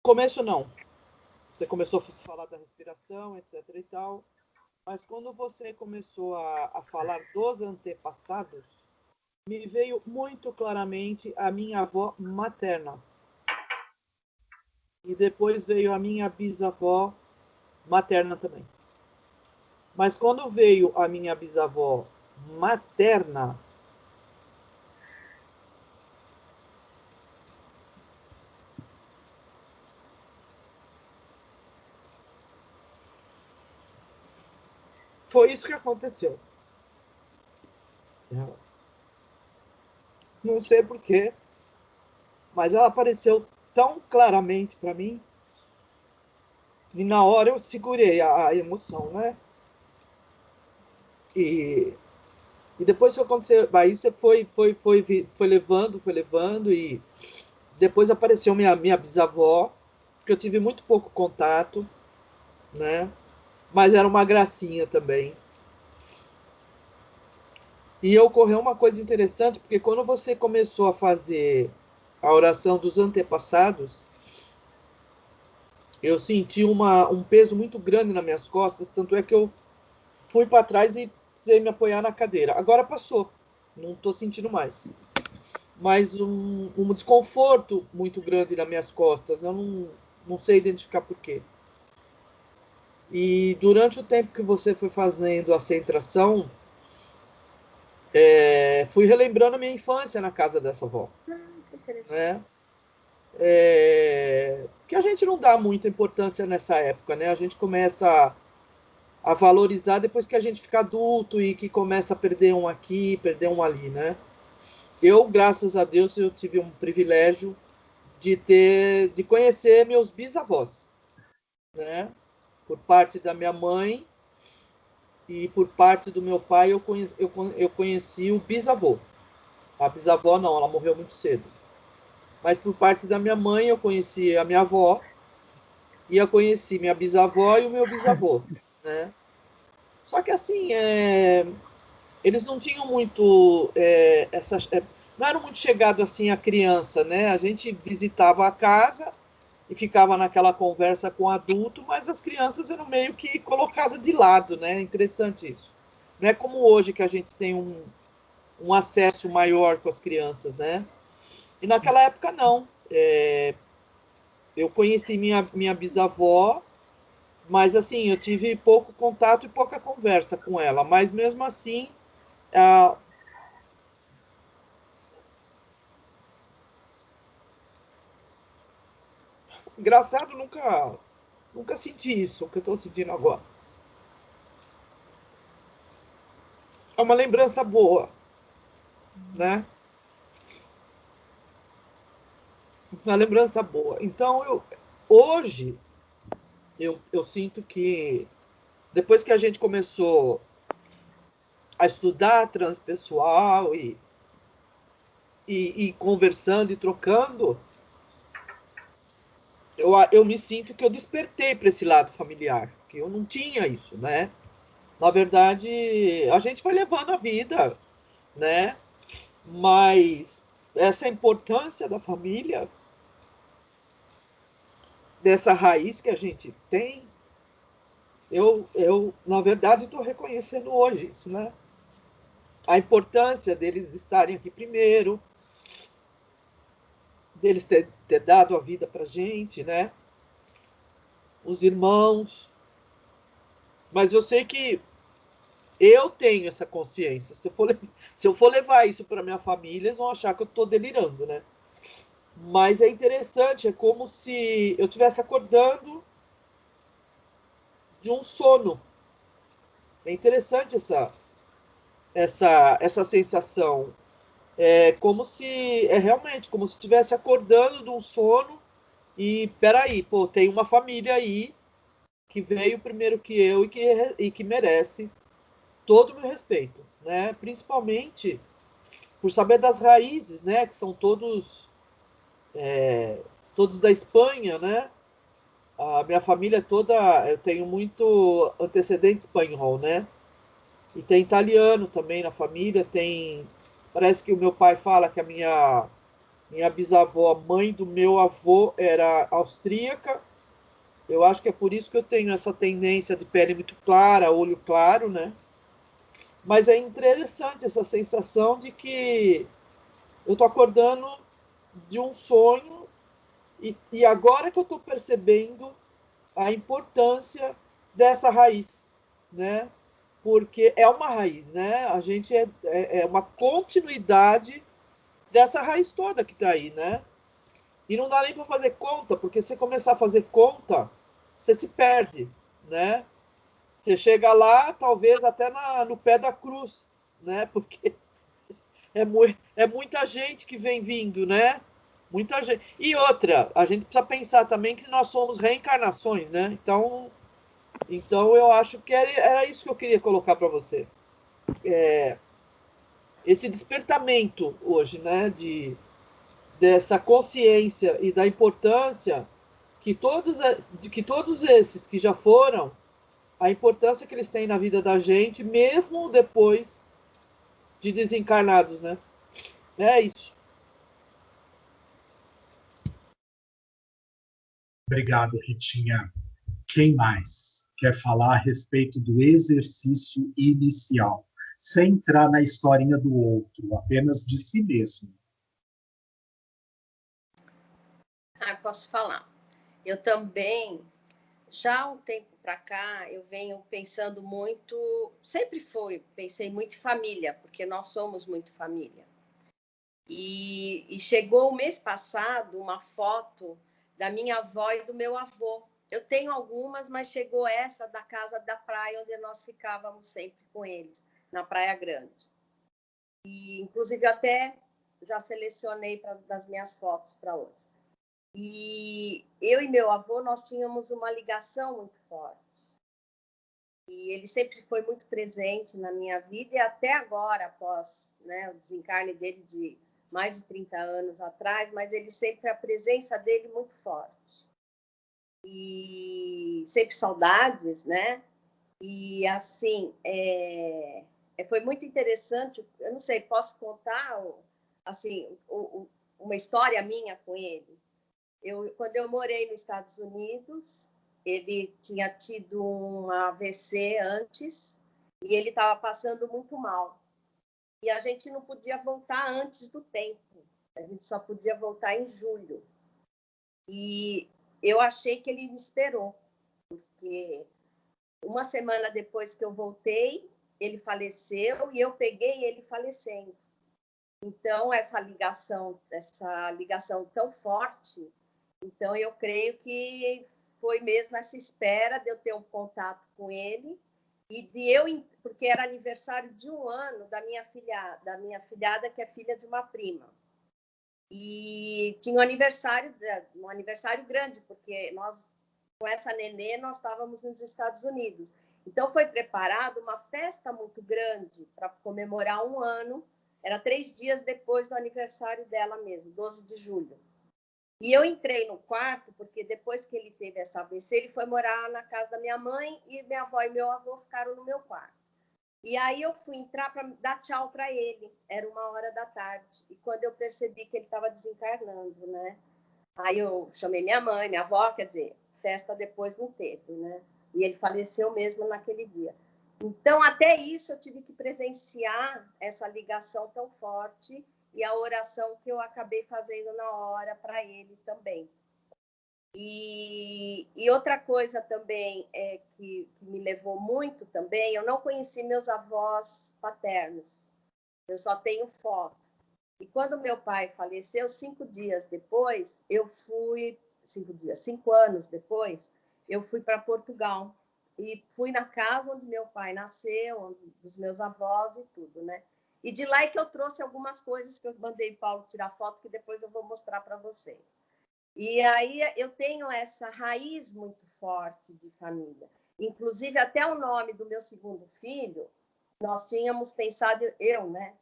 começo não. Você começou a falar da respiração, etc e tal. Mas quando você começou a falar dos antepassados, me veio muito claramente a minha avó materna. E depois veio a minha bisavó materna também. Mas quando veio a minha bisavó materna, foi isso que aconteceu. Não sei porquê, mas ela apareceu tão claramente para mim, e na hora eu segurei a emoção, né? E depois que aconteceu, aí você foi levando, e depois apareceu minha bisavó, que eu tive muito pouco contato, né? Mas era uma gracinha também. E ocorreu uma coisa interessante, porque quando você começou a fazer a oração dos antepassados, eu senti um peso muito grande nas minhas costas, tanto é que eu fui para trás e precisei me apoiar na cadeira. Agora passou, não estou sentindo mais. Mas um desconforto muito grande nas minhas costas, eu não sei identificar por quê. E durante o tempo que você foi fazendo a centração, fui relembrando a minha infância na casa dessa avó. Que interessante. Né? Que a gente não dá muita importância nessa época, né? A gente começa a valorizar depois que a gente fica adulto e que começa a perder um aqui, perder um ali, né? Eu, graças a Deus, eu tive um privilégio de conhecer meus bisavós, né? Por parte da minha mãe e por parte do meu pai eu conheci o bisavô. A bisavó não, ela morreu muito cedo. Mas por parte da minha mãe eu conheci a minha avó e eu conheci minha bisavó e o meu bisavô, né? Só que assim, eles não tinham muito não eram muito chegados assim à criança, né? A gente visitava a casa e ficava naquela conversa com o adulto, mas as crianças eram meio que colocadas de lado, né? Interessante isso. Não é como hoje que a gente tem um acesso maior com as crianças, né? E naquela época não. Eu conheci minha bisavó, mas assim, eu tive pouco contato e pouca conversa com ela. Mas mesmo assim, ah, engraçado, nunca senti isso que eu estou sentindo agora. É uma lembrança boa, né? Uma lembrança boa. Então, hoje, eu sinto que depois que a gente começou a estudar transpessoal e conversando e trocando, eu me sinto que eu despertei para esse lado familiar, que eu não tinha isso, né? Na verdade, a gente vai levando a vida, né? Mas essa importância da família, dessa raiz que a gente tem, eu na verdade, estou reconhecendo hoje isso, né? A importância deles estarem aqui primeiro, deles ter dado a vida para gente, né? Os irmãos. Mas eu sei que eu tenho essa consciência. Se eu for levar isso para minha família, eles vão achar que eu estou delirando, né? Mas é interessante, é como se eu estivesse acordando de um sono. É interessante essa sensação. É como se, realmente, como se estivesse acordando de um sono e, peraí, pô, tem uma família aí que veio primeiro que eu e que merece todo o meu respeito, né? Principalmente por saber das raízes, né? Que são todos da Espanha, né? A minha família toda, eu tenho muito antecedente espanhol, né? E tem italiano também na família, parece que o meu pai fala que Minha bisavó, mãe do meu avô, era austríaca. Eu acho que é por isso que eu tenho essa tendência de pele muito clara, olho claro, né? Mas é interessante essa sensação de que eu tô acordando de um sonho e agora que eu estou percebendo a importância dessa raiz, né? Porque é uma raiz, né? A gente é uma continuidade dessa raiz toda que está aí, né? E não dá nem para fazer conta, porque se começar a fazer conta, você se perde, né? Você chega lá, talvez até no pé da cruz, né? Porque é muita gente que vem vindo, né? Muita gente. E outra, a gente precisa pensar também que nós somos reencarnações, né? Então eu acho que era isso que eu queria colocar para você. Esse despertamento hoje, né? Dessa consciência e da importância que todos esses que já foram, a importância que eles têm na vida da gente, mesmo depois de desencarnados, né? É isso. Obrigado, Ritinha. Quem mais quer falar a respeito do exercício inicial, sem entrar na historinha do outro, apenas de si mesmo? Posso falar. Eu também, já há um tempo para cá, eu venho pensando muito, sempre pensei muito em família, porque nós somos muito família. E chegou o mês passado uma foto da minha avó e do meu avô. Eu tenho algumas, mas chegou essa da casa da praia, onde nós ficávamos sempre com eles, na Praia Grande. E, inclusive, até já selecionei das minhas fotos para hoje. E eu e meu avô, nós tínhamos uma ligação muito forte. E ele sempre foi muito presente na minha vida e até agora, após, né, o desencarne dele de mais de 30 anos atrás, mas ele sempre, a presença dele muito forte. E sempre saudades, né? E assim, foi muito interessante, eu não sei, posso contar assim, uma história minha com ele? Quando eu morei nos Estados Unidos, ele tinha tido um AVC antes e ele estava passando muito mal. E a gente não podia voltar antes do tempo. A gente só podia voltar em julho. E eu achei que ele me esperou, porque uma semana depois que eu voltei, ele faleceu e eu peguei ele falecendo. Então, essa ligação tão forte, então eu creio que foi mesmo essa espera de eu ter um contato com ele e porque era aniversário de um ano da minha filhada, que é filha de uma prima. E tinha um aniversário grande, porque nós, com essa nenê, nós estávamos nos Estados Unidos. Então, foi preparada uma festa muito grande para comemorar um ano. Era 3 dias depois do aniversário dela mesmo, 12 de julho. E eu entrei no quarto, porque depois que ele teve essa AVC, ele foi morar na casa da minha mãe e minha avó e meu avô ficaram no meu quarto. E aí eu fui entrar para dar tchau para ele. Era 1h da tarde. E quando eu percebi que ele estava desencarnando, né? Aí eu chamei minha mãe, minha avó, quer dizer, festa depois não teve, né? E ele faleceu mesmo naquele dia. Então, até isso eu tive que presenciar essa ligação tão forte e a oração que eu acabei fazendo na hora para ele também. E outra coisa também que me levou muito também, eu não conheci meus avós paternos, eu só tenho foto. E quando meu pai faleceu, 5 dias depois, 5 anos depois, eu fui para Portugal. E fui na casa onde meu pai nasceu, dos meus avós e tudo, né? E de lá é que eu trouxe algumas coisas que eu mandei o Paulo tirar foto, que depois eu vou mostrar para vocês. E aí eu tenho essa raiz muito forte de família. Inclusive, até o nome do meu segundo filho, nós tínhamos pensado,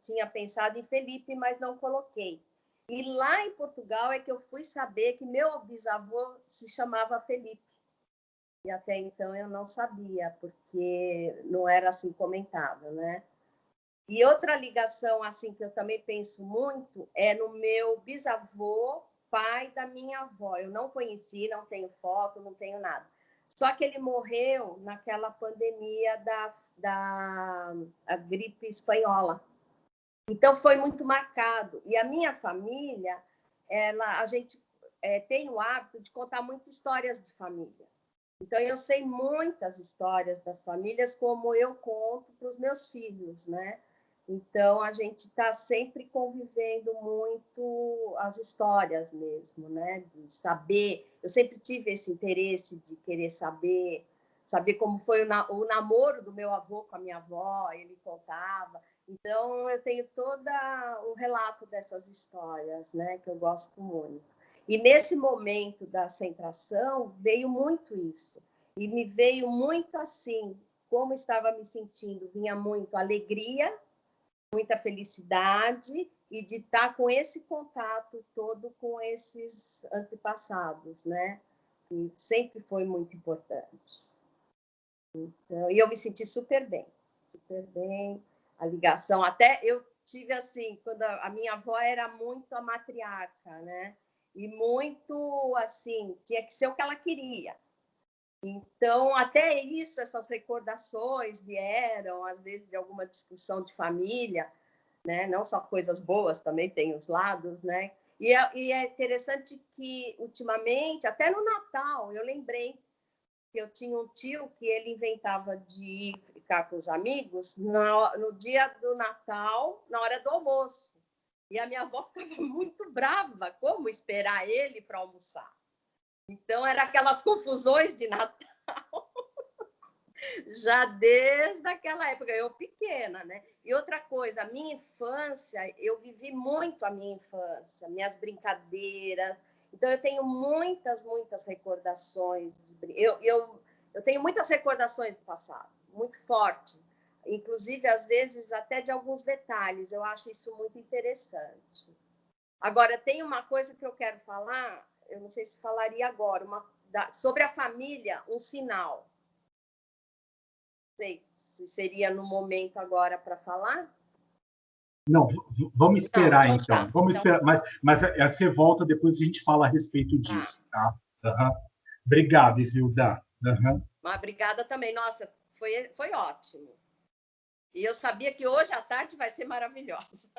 tinha pensado em Felipe, mas não coloquei. E lá em Portugal é que eu fui saber que meu bisavô se chamava Felipe. E até então eu não sabia, porque não era assim comentado, né? E outra ligação assim que eu também penso muito é no meu bisavô, pai da minha avó. Eu não conheci, não tenho foto, não tenho nada. Só que ele morreu naquela pandemia da gripe espanhola. Então, foi muito marcado. E a minha família, a gente tem o hábito de contar muitas histórias de família. Então, eu sei muitas histórias das famílias, como eu conto para os meus filhos, né? Então, a gente está sempre convivendo muito as histórias mesmo, né? De saber. Eu sempre tive esse interesse de querer saber como foi o namoro do meu avô com a minha avó, ele contava. Então, eu tenho todo um relato dessas histórias, né? Que eu gosto muito. E nesse momento da centração, veio muito isso. E me veio muito assim, como estava me sentindo, vinha muito alegria, muita felicidade e de estar com esse contato todo com esses antepassados, né? E sempre foi muito importante. Então, e eu me senti super bem, a ligação. Até eu tive assim, quando a minha avó era muito a matriarca, né? E muito assim, tinha que ser o que ela queria. Então, até isso, essas recordações vieram, às vezes, de alguma discussão de família, né? Não só coisas boas, também tem os lados, né? E é interessante que, ultimamente, até no Natal, eu lembrei que eu tinha um tio que ele inventava de ir ficar com os amigos no dia do Natal, na hora do almoço. E a minha avó ficava muito brava, como esperar ele para almoçar. Então, eram aquelas confusões de Natal, já desde aquela época, eu pequena, né? E outra coisa, a minha infância, eu vivi muito a minha infância, minhas brincadeiras. Então, eu tenho muitas recordações. Eu tenho muitas recordações do passado, muito forte. Inclusive, às vezes, até de alguns detalhes. Eu acho isso muito interessante. Agora, tem uma coisa que eu quero falar, eu não sei se falaria agora, sobre a família, um sinal. Não sei se seria no momento agora para falar. Não, vamos esperar, não, então. Tá. Vamos esperar, mas você volta, depois a gente fala a respeito disso, tá? Uhum. Obrigado, Isilda. Uhum. Mas obrigada também. Nossa, foi ótimo. E eu sabia que hoje à tarde vai ser maravilhosa.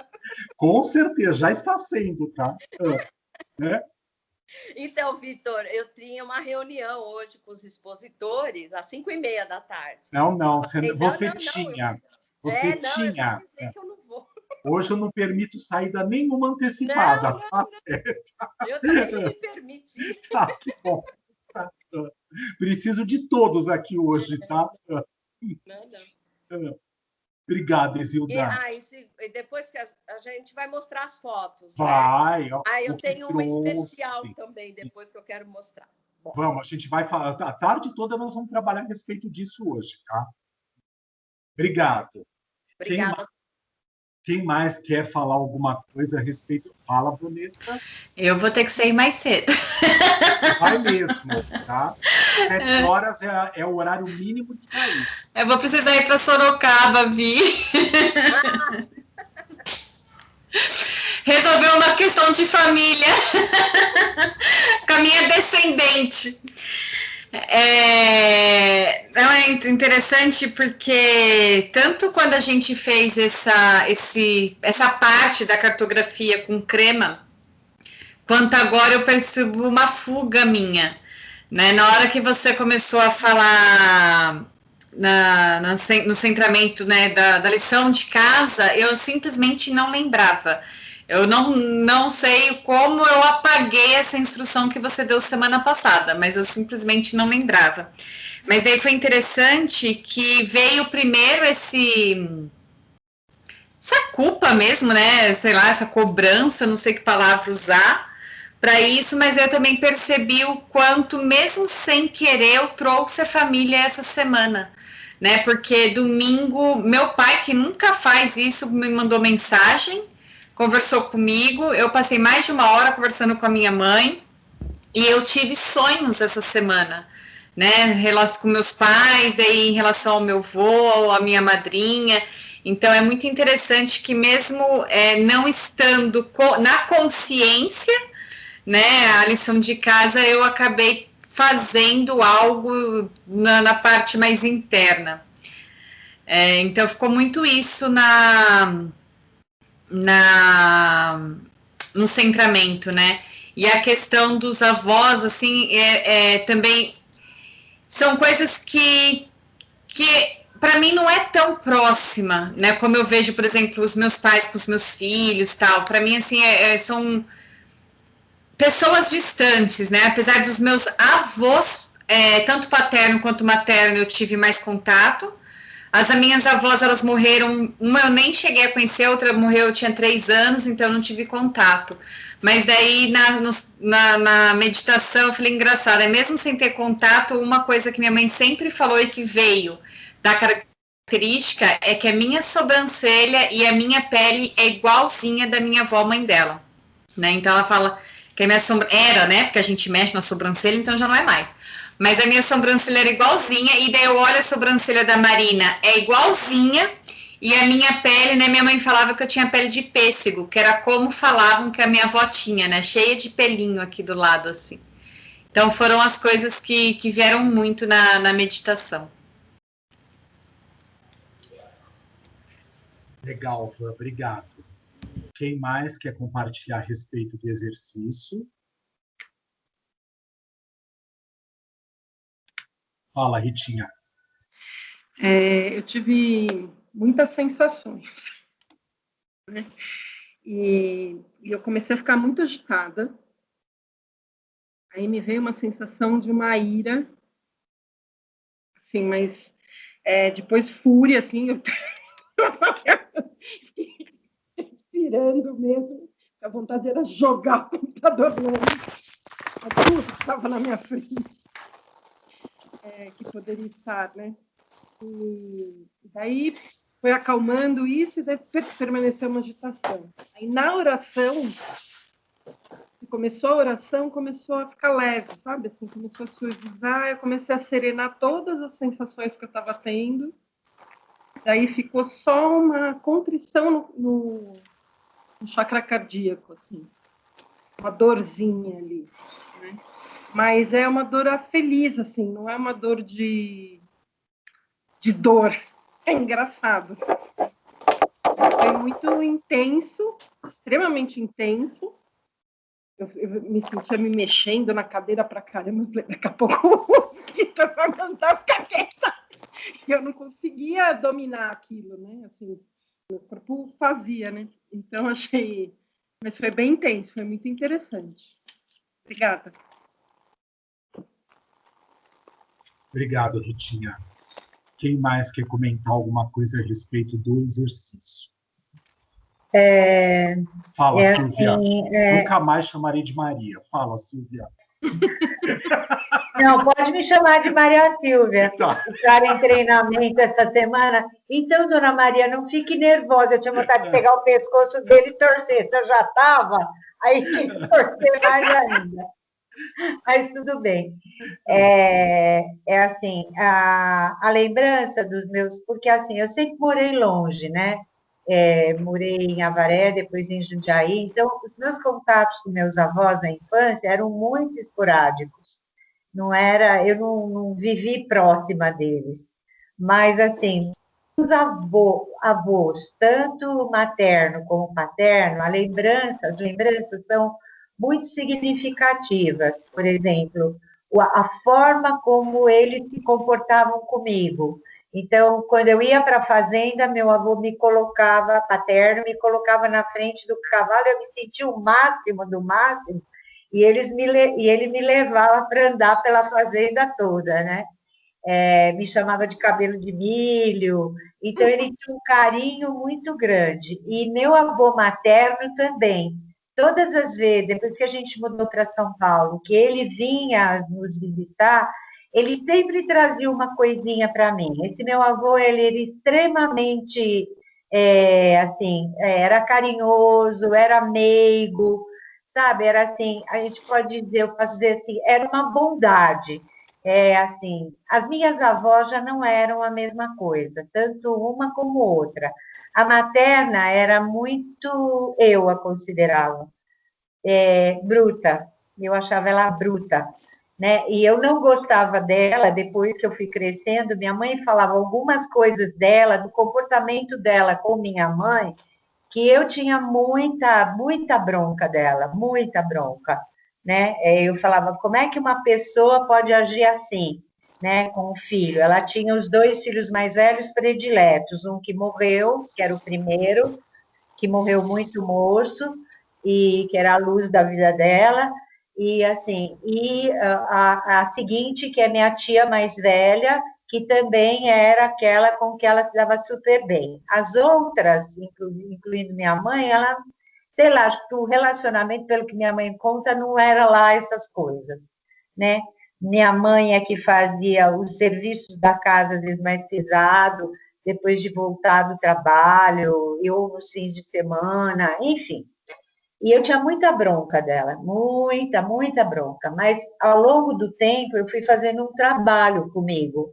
Com certeza, já está sendo, tá? Né? Então, Vitor, eu tinha uma reunião hoje com os expositores às 5h30 da tarde. Não, você tinha. Eu vou dizer que eu não vou. Hoje eu não permito saída nenhuma antecipada. Não. Tá? Eu também não me permiti. Tá, que bom. Tá. Preciso de todos aqui hoje, tá? Não. Obrigado, Isilda. E depois que a gente vai mostrar as fotos, vai, né? Eu tenho uma especial também, depois que eu quero mostrar. Bom. Vamos, a gente vai falar. A tarde toda nós vamos trabalhar a respeito disso hoje, tá? Obrigado. Obrigada. Quem mais quer falar alguma coisa a respeito? Fala, Vanessa. Eu vou ter que sair mais cedo. Vai mesmo, tá? 7 horas é o horário mínimo de sair. Eu vou precisar ir para Sorocaba, Vi. Resolver uma questão de família com a minha descendente. Não é interessante porque tanto quando a gente fez essa parte da cartografia com crema, quanto agora eu percebo uma fuga minha, né? Na hora que você começou a falar no centramento, né, da lição de casa, eu simplesmente não lembrava. Eu não sei como eu apaguei essa instrução que você deu semana passada, mas eu simplesmente não lembrava. Mas daí foi interessante que veio primeiro essa culpa mesmo, né? Sei lá, essa cobrança, não sei que palavra usar para isso, mas eu também percebi o quanto, mesmo sem querer, eu trouxe a família essa semana, né? Porque domingo, meu pai, que nunca faz isso, me mandou mensagem, conversou comigo, eu passei mais de 1 hora conversando com a minha mãe, e eu tive sonhos essa semana, né, com meus pais, daí em relação ao meu avô, à minha madrinha, Então, é muito interessante que mesmo não estando na consciência, né, a lição de casa, eu acabei fazendo algo na parte mais interna. Então, ficou muito isso no centramento, né? E a questão dos avós, assim, também são coisas que para mim não é tão próxima, né? Como eu vejo, por exemplo, os meus pais com os meus filhos, tal. Para mim, assim, são pessoas distantes, né? Apesar dos meus avós, tanto paterno quanto materno, eu tive mais contato. As minhas avós, elas morreram, uma eu nem cheguei a conhecer, a outra morreu, eu tinha 3 anos, então eu não tive contato. Mas daí, na meditação, eu falei, engraçado, mesmo sem ter contato, uma coisa que minha mãe sempre falou e que veio da característica é que a minha sobrancelha e a minha pele é igualzinha da minha avó, mãe dela. Né? Então, ela fala que a minha era, né? Porque a gente mexe na sobrancelha, então já não é mais. Mas a minha sobrancelha era igualzinha, e daí eu olho a sobrancelha da Marina, é igualzinha, e a minha pele, né, minha mãe falava que eu tinha pele de pêssego, que era como falavam que a minha avó tinha, né, cheia de pelinho aqui do lado, assim. Então foram as coisas que vieram muito na meditação. Legal, Van, obrigado. Quem mais quer compartilhar a respeito do exercício? Fala, Ritinha. Eu tive muitas sensações, né? E eu comecei a ficar muito agitada. Aí me veio uma sensação de uma ira, assim, mas depois fúria, assim, eu pirando mesmo. A vontade era jogar o computador longe, tudo que estava na minha frente, que poderia estar, né? E daí foi acalmando isso e daí permaneceu uma agitação. Aí na oração, começou a oração, começou a ficar leve, sabe? Assim, começou a suavizar, eu comecei a serenar todas as sensações que eu estava tendo. Daí ficou só uma contrição no chakra cardíaco, assim, uma dorzinha ali, né? Mas é uma dor feliz, assim, não é uma dor de dor. É engraçado. Foi muito intenso, extremamente intenso. Eu me sentia me mexendo na cadeira pra caramba. Daqui a pouco o mosquito vai mandar ficar quieta. Eu não conseguia dominar aquilo, né? Assim, o corpo fazia, né? Então, achei... Mas foi bem intenso, foi muito interessante. Obrigada. Obrigado, Ritinha. Quem mais quer comentar alguma coisa a respeito do exercício? Fala, Silvia. Assim, Nunca mais chamarei de Maria. Fala, Silvia. Não, pode me chamar de Maria Silvia. Tá. Estar em treinamento essa semana. Então, dona Maria, não fique nervosa. Eu tinha vontade de pegar o pescoço dele e torcer. Se eu já estava, aí tinha que torcer mais ainda. Mas tudo bem. Assim, a lembrança dos meus... Porque, assim, eu sempre morei longe, né? Morei em Avaré, depois em Jundiaí. Então, os meus contatos com meus avós na infância eram muito esporádicos. Eu não vivi próxima deles. Mas, assim, os avós, tanto materno como paterno, as lembranças são muito significativas. Por exemplo, a forma como eles se comportavam comigo. Então, quando eu ia para a fazenda, meu avô paterno, me colocava na frente do cavalo, eu me sentia o máximo do máximo, e ele me levava para andar pela fazenda toda, né? Me chamava de cabelo de milho, então ele tinha um carinho muito grande. E meu avô materno também. Todas as vezes, depois que a gente mudou para São Paulo, que ele vinha nos visitar, ele sempre trazia uma coisinha para mim. Esse meu avô, ele era extremamente, assim, era carinhoso, era meigo, sabe? Era assim, a gente pode dizer, eu posso dizer assim, era uma bondade. assim, as minhas avós já não eram a mesma coisa, tanto uma como outra. A materna era muito, eu a considerava, bruta, eu achava ela bruta, né? E eu não gostava dela, depois que eu fui crescendo, minha mãe falava algumas coisas dela, do comportamento dela com minha mãe, que eu tinha muita bronca dela, muita bronca, né? Eu falava, como é que uma pessoa pode agir assim, né, com o filho? Ela tinha os 2 filhos mais velhos prediletos, um que morreu, que era o primeiro, que morreu muito moço, e que era a luz da vida dela, e assim, e a seguinte, que é minha tia mais velha, que também era aquela com que ela se dava super bem. As outras, incluindo minha mãe, ela, sei lá, acho que o relacionamento, pelo que minha mãe conta, não era lá essas coisas, né? Minha mãe é que fazia os serviços da casa, às vezes, mais pesado, depois de voltar do trabalho, ou nos fins de semana, enfim. E eu tinha muita bronca dela, muita bronca. Mas, ao longo do tempo, eu fui fazendo um trabalho comigo,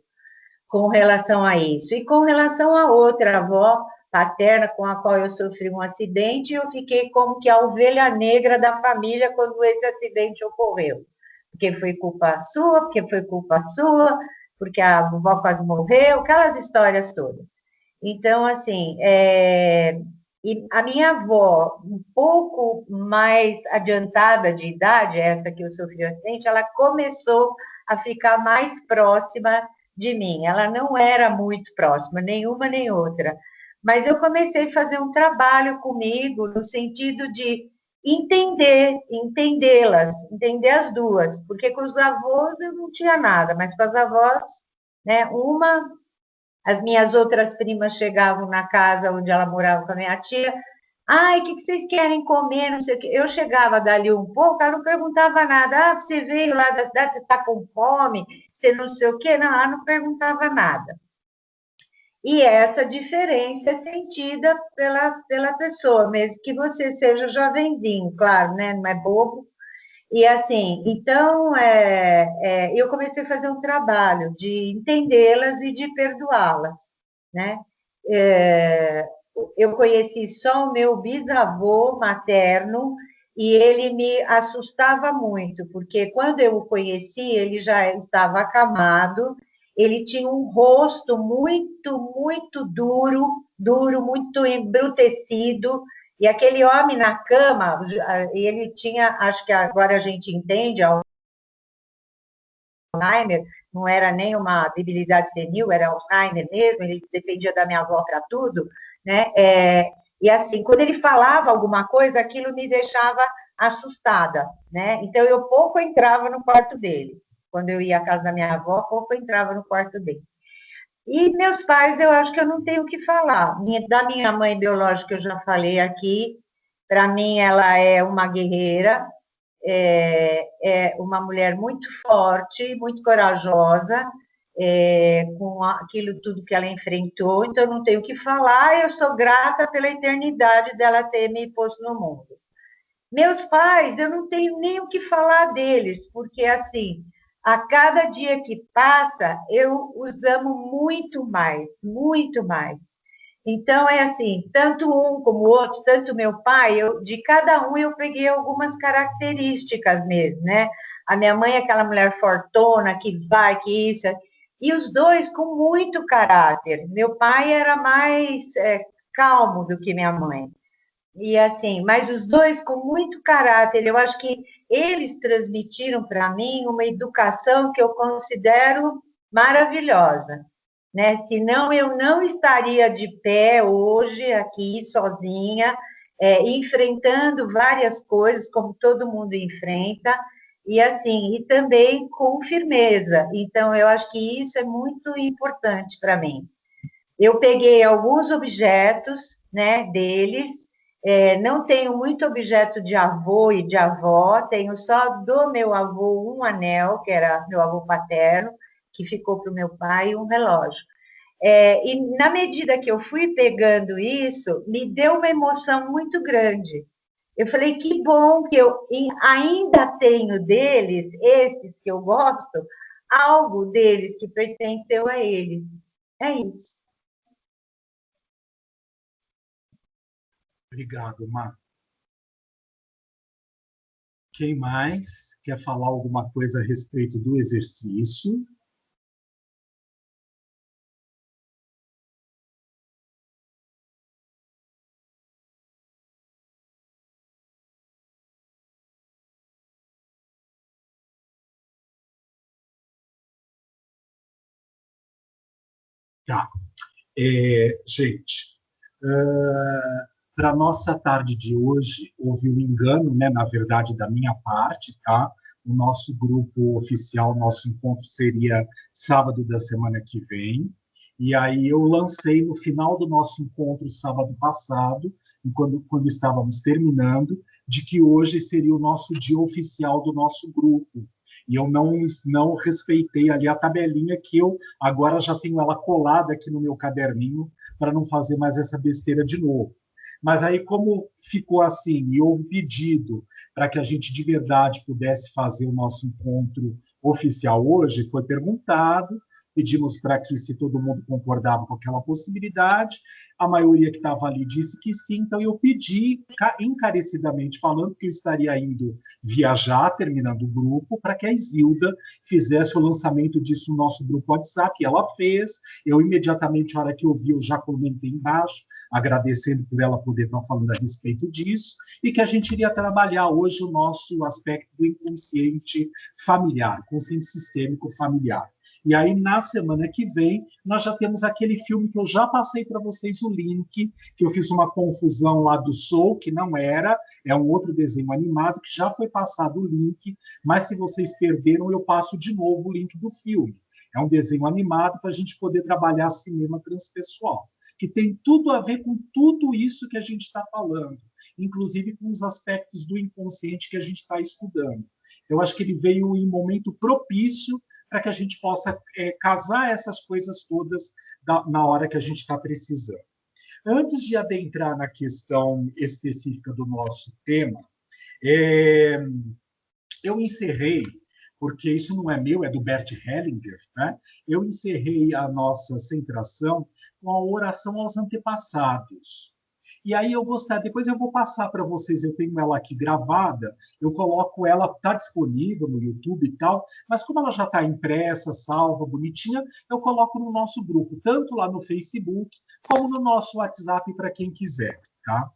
com relação a isso. E com relação a outra avó paterna com a qual eu sofri um acidente, eu fiquei como que a ovelha negra da família quando esse acidente ocorreu. Porque foi culpa sua, porque foi culpa sua, porque a avó quase morreu, aquelas histórias todas. Então, assim, e a minha avó, um pouco mais adiantada de idade, essa que eu sofri o acidente, ela começou a ficar mais próxima de mim. Ela não era muito próxima, nenhuma nem outra. Mas eu comecei a fazer um trabalho comigo no sentido de entendê-las, entender as duas, porque com os avós eu não tinha nada, mas com as avós, né, as minhas outras primas chegavam na casa onde ela morava com a minha tia. Ai, o que vocês querem comer? Não sei o quê. Eu chegava dali um pouco, ela não perguntava nada. Ah, você veio lá da cidade, você está com fome? Você não sei o quê? Não, ela não perguntava nada. E essa diferença é sentida pela pessoa, mesmo que você seja jovenzinho, claro, né? Não é bobo. E assim, então, eu comecei a fazer um trabalho de entendê-las e de perdoá-las, né? Eu conheci só o meu bisavô materno e ele me assustava muito, porque quando eu o conheci, ele já estava acamado, ele tinha um rosto muito duro, muito embrutecido, e aquele homem na cama, ele tinha, acho que agora a gente entende, Alzheimer, não era nem uma debilidade senil, era Alzheimer mesmo, ele dependia da minha avó para tudo, né? E assim, quando ele falava alguma coisa, aquilo me deixava assustada, né? Então, eu pouco entrava no quarto dele. Quando eu ia à casa da minha avó, pouco entrava no quarto dele. E meus pais, eu acho que eu não tenho o que falar. Da minha mãe biológica, eu já falei aqui. Para mim, ela é uma guerreira, é uma mulher muito forte, muito corajosa, com aquilo tudo que ela enfrentou. Então, eu não tenho o que falar. Eu sou grata pela eternidade dela ter me posto no mundo. Meus pais, eu não tenho nem o que falar deles, porque assim, a cada dia que passa, eu os amo muito mais, muito mais. Então, é assim, tanto um como o outro, tanto meu pai, de cada um eu peguei algumas características mesmo, né? A minha mãe é aquela mulher fortona, que vai, que isso, e os dois com muito caráter. Meu pai era mais calmo do que minha mãe. E assim, mas os dois com muito caráter, eu acho que eles transmitiram para mim uma educação que eu considero maravilhosa, né? Senão eu não estaria de pé hoje aqui sozinha, enfrentando várias coisas como todo mundo enfrenta e assim, e também com firmeza. Então eu acho que isso é muito importante para mim. Eu peguei alguns objetos, né, deles, não tenho muito objeto de avô e de avó, tenho só do meu avô um anel, que era meu avô paterno, que ficou para o meu pai, e um relógio. E na medida que eu fui pegando isso, me deu uma emoção muito grande. Eu falei, que bom que eu ainda tenho deles, esses que eu gosto, algo deles que pertenceu a eles. É isso. Obrigado, Mar. Quem mais quer falar alguma coisa a respeito do exercício? Tá. Gente, para a nossa tarde de hoje, houve um engano, né, na verdade, da minha parte, tá? O nosso grupo oficial, nosso encontro seria sábado da semana que vem. E aí eu lancei no final do nosso encontro sábado passado, quando estávamos terminando, de que hoje seria o nosso dia oficial do nosso grupo. E eu não respeitei ali a tabelinha que eu agora já tenho ela colada aqui no meu caderninho para não fazer mais essa besteira de novo. Mas aí, como ficou assim, e houve pedido para que a gente de verdade pudesse fazer o nosso encontro oficial hoje, foi perguntado, pedimos para que, se todo mundo concordava com aquela possibilidade, a maioria que estava ali disse que sim, então eu pedi encarecidamente, falando que eu estaria indo viajar, terminando o grupo, para que a Isilda fizesse o lançamento disso no nosso grupo WhatsApp, e ela fez. Eu imediatamente, na hora que eu vi, eu já comentei embaixo, agradecendo por ela poder estar falando a respeito disso, e que a gente iria trabalhar hoje o nosso aspecto do inconsciente familiar, consciente sistêmico familiar. E aí, na semana que vem, nós já temos aquele filme que eu já passei para vocês o link, que eu fiz uma confusão lá do Soul, que não era, é um outro desenho animado, que já foi passado o link, mas se vocês perderam, eu passo de novo o link do filme. É um desenho animado para a gente poder trabalhar cinema transpessoal, que tem tudo a ver com tudo isso que a gente está falando, inclusive com os aspectos do inconsciente que a gente está estudando. Eu acho que ele veio em momento propício para que a gente possa casar essas coisas todas na hora que a gente está precisando. Antes de adentrar na questão específica do nosso tema, eu encerrei, porque isso não é meu, é do Bert Hellinger, né? Eu encerrei a nossa centração com a oração aos antepassados. E aí eu gostaria, depois eu vou passar para vocês, eu tenho ela aqui gravada, eu coloco ela, está disponível no YouTube e tal, mas como ela já está impressa, salva, bonitinha, eu coloco no nosso grupo, tanto lá no Facebook, como no nosso WhatsApp para quem quiser, tá?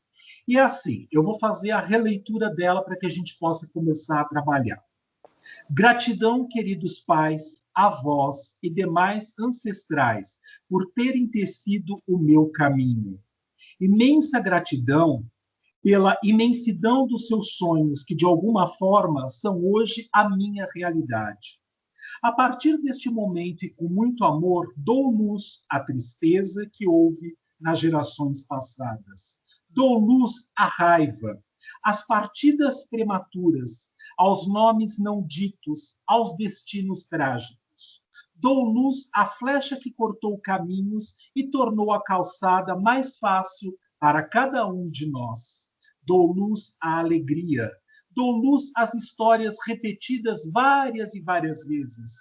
E assim, eu vou fazer a releitura dela para que a gente possa começar a trabalhar. Gratidão, queridos pais, avós e demais ancestrais, por terem tecido o meu caminho. Imensa gratidão pela imensidão dos seus sonhos, que de alguma forma são hoje a minha realidade. A partir deste momento e com muito amor, dou luz à tristeza que houve nas gerações passadas. Dou luz à raiva, às partidas prematuras, aos nomes não ditos, aos destinos trágicos. Dou luz à flecha que cortou caminhos e tornou a calçada mais fácil para cada um de nós. Dou luz à alegria. Dou luz às histórias repetidas várias e várias vezes.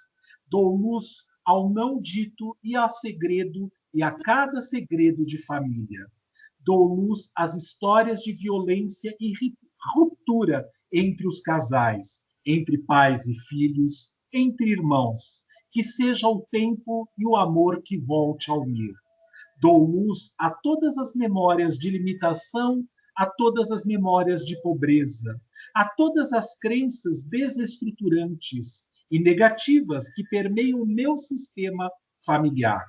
Dou luz ao não dito e a segredo e a cada segredo de família. Dou luz às histórias de violência e ruptura entre os casais, entre pais e filhos, entre irmãos. Que seja o tempo e o amor que volte a unir. Dou luz a todas as memórias de limitação, a todas as memórias de pobreza, a todas as crenças desestruturantes e negativas que permeiam o meu sistema familiar.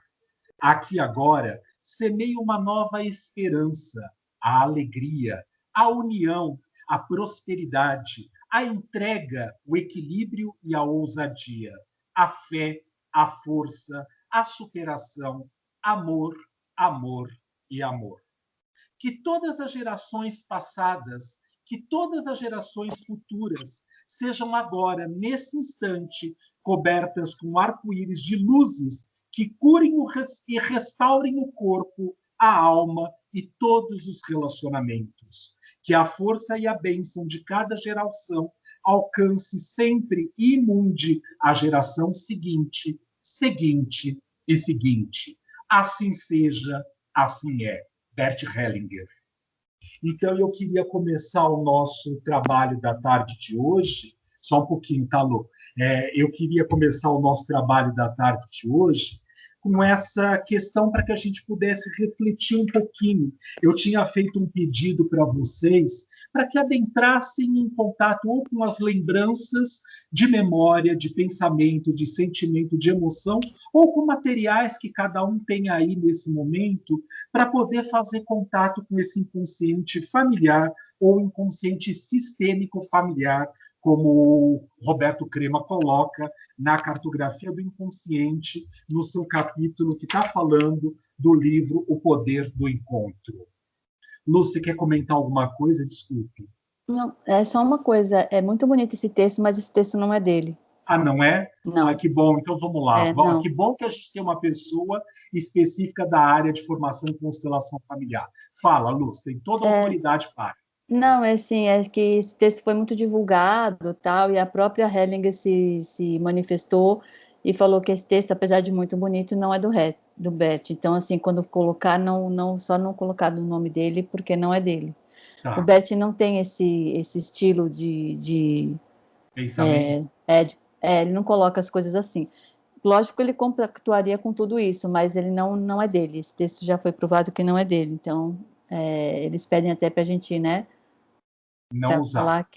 Aqui agora, semeio uma nova esperança, a alegria, a união, a prosperidade, a entrega, o equilíbrio e a ousadia, a fé, a força, a superação, amor, amor e amor. Que todas as gerações passadas, que todas as gerações futuras sejam agora, nesse instante, cobertas com arco-íris de luzes que curem e restaurem o corpo, a alma e todos os relacionamentos. Que a força e a bênção de cada geração alcance sempre e imunde a geração seguinte, seguinte e seguinte. Assim seja, assim é. Bert Hellinger. Então, eu queria começar o nosso trabalho da tarde de hoje, só um pouquinho, tá, Lu? Eu queria começar o nosso trabalho da tarde de hoje com essa questão para que a gente pudesse refletir um pouquinho. Eu tinha feito um pedido para vocês para que adentrassem em contato ou com as lembranças de memória, de pensamento, de sentimento, de emoção, ou com materiais que cada um tem aí nesse momento, para poder fazer contato com esse inconsciente familiar ou inconsciente sistêmico familiar, como o Roberto Crema coloca na cartografia do inconsciente, no seu capítulo que está falando do livro O Poder do Encontro. Lu, você quer comentar alguma coisa? Desculpe. Não, é só uma coisa, é muito bonito esse texto, mas esse texto não é dele. Ah, não é? Não. Ah, que bom, então vamos lá. Não. Que bom que a gente tem uma pessoa específica da área de formação e constelação familiar. Fala, Lu, você tem toda a autoridade para. Não, é assim, é que esse texto foi muito divulgado, tal, e a própria Hellinger se manifestou e falou que esse texto, apesar de muito bonito, não é do Bert. Então, assim, quando colocar, só não colocar o nome dele, porque não é dele. Tá. O Bert não tem esse estilo de pensamento. Ele não coloca as coisas assim. Lógico que ele compactuaria com tudo isso, mas ele não é dele. Esse texto já foi provado que não é dele. Então, eles pedem até para a gente, né? Não usar. Falar,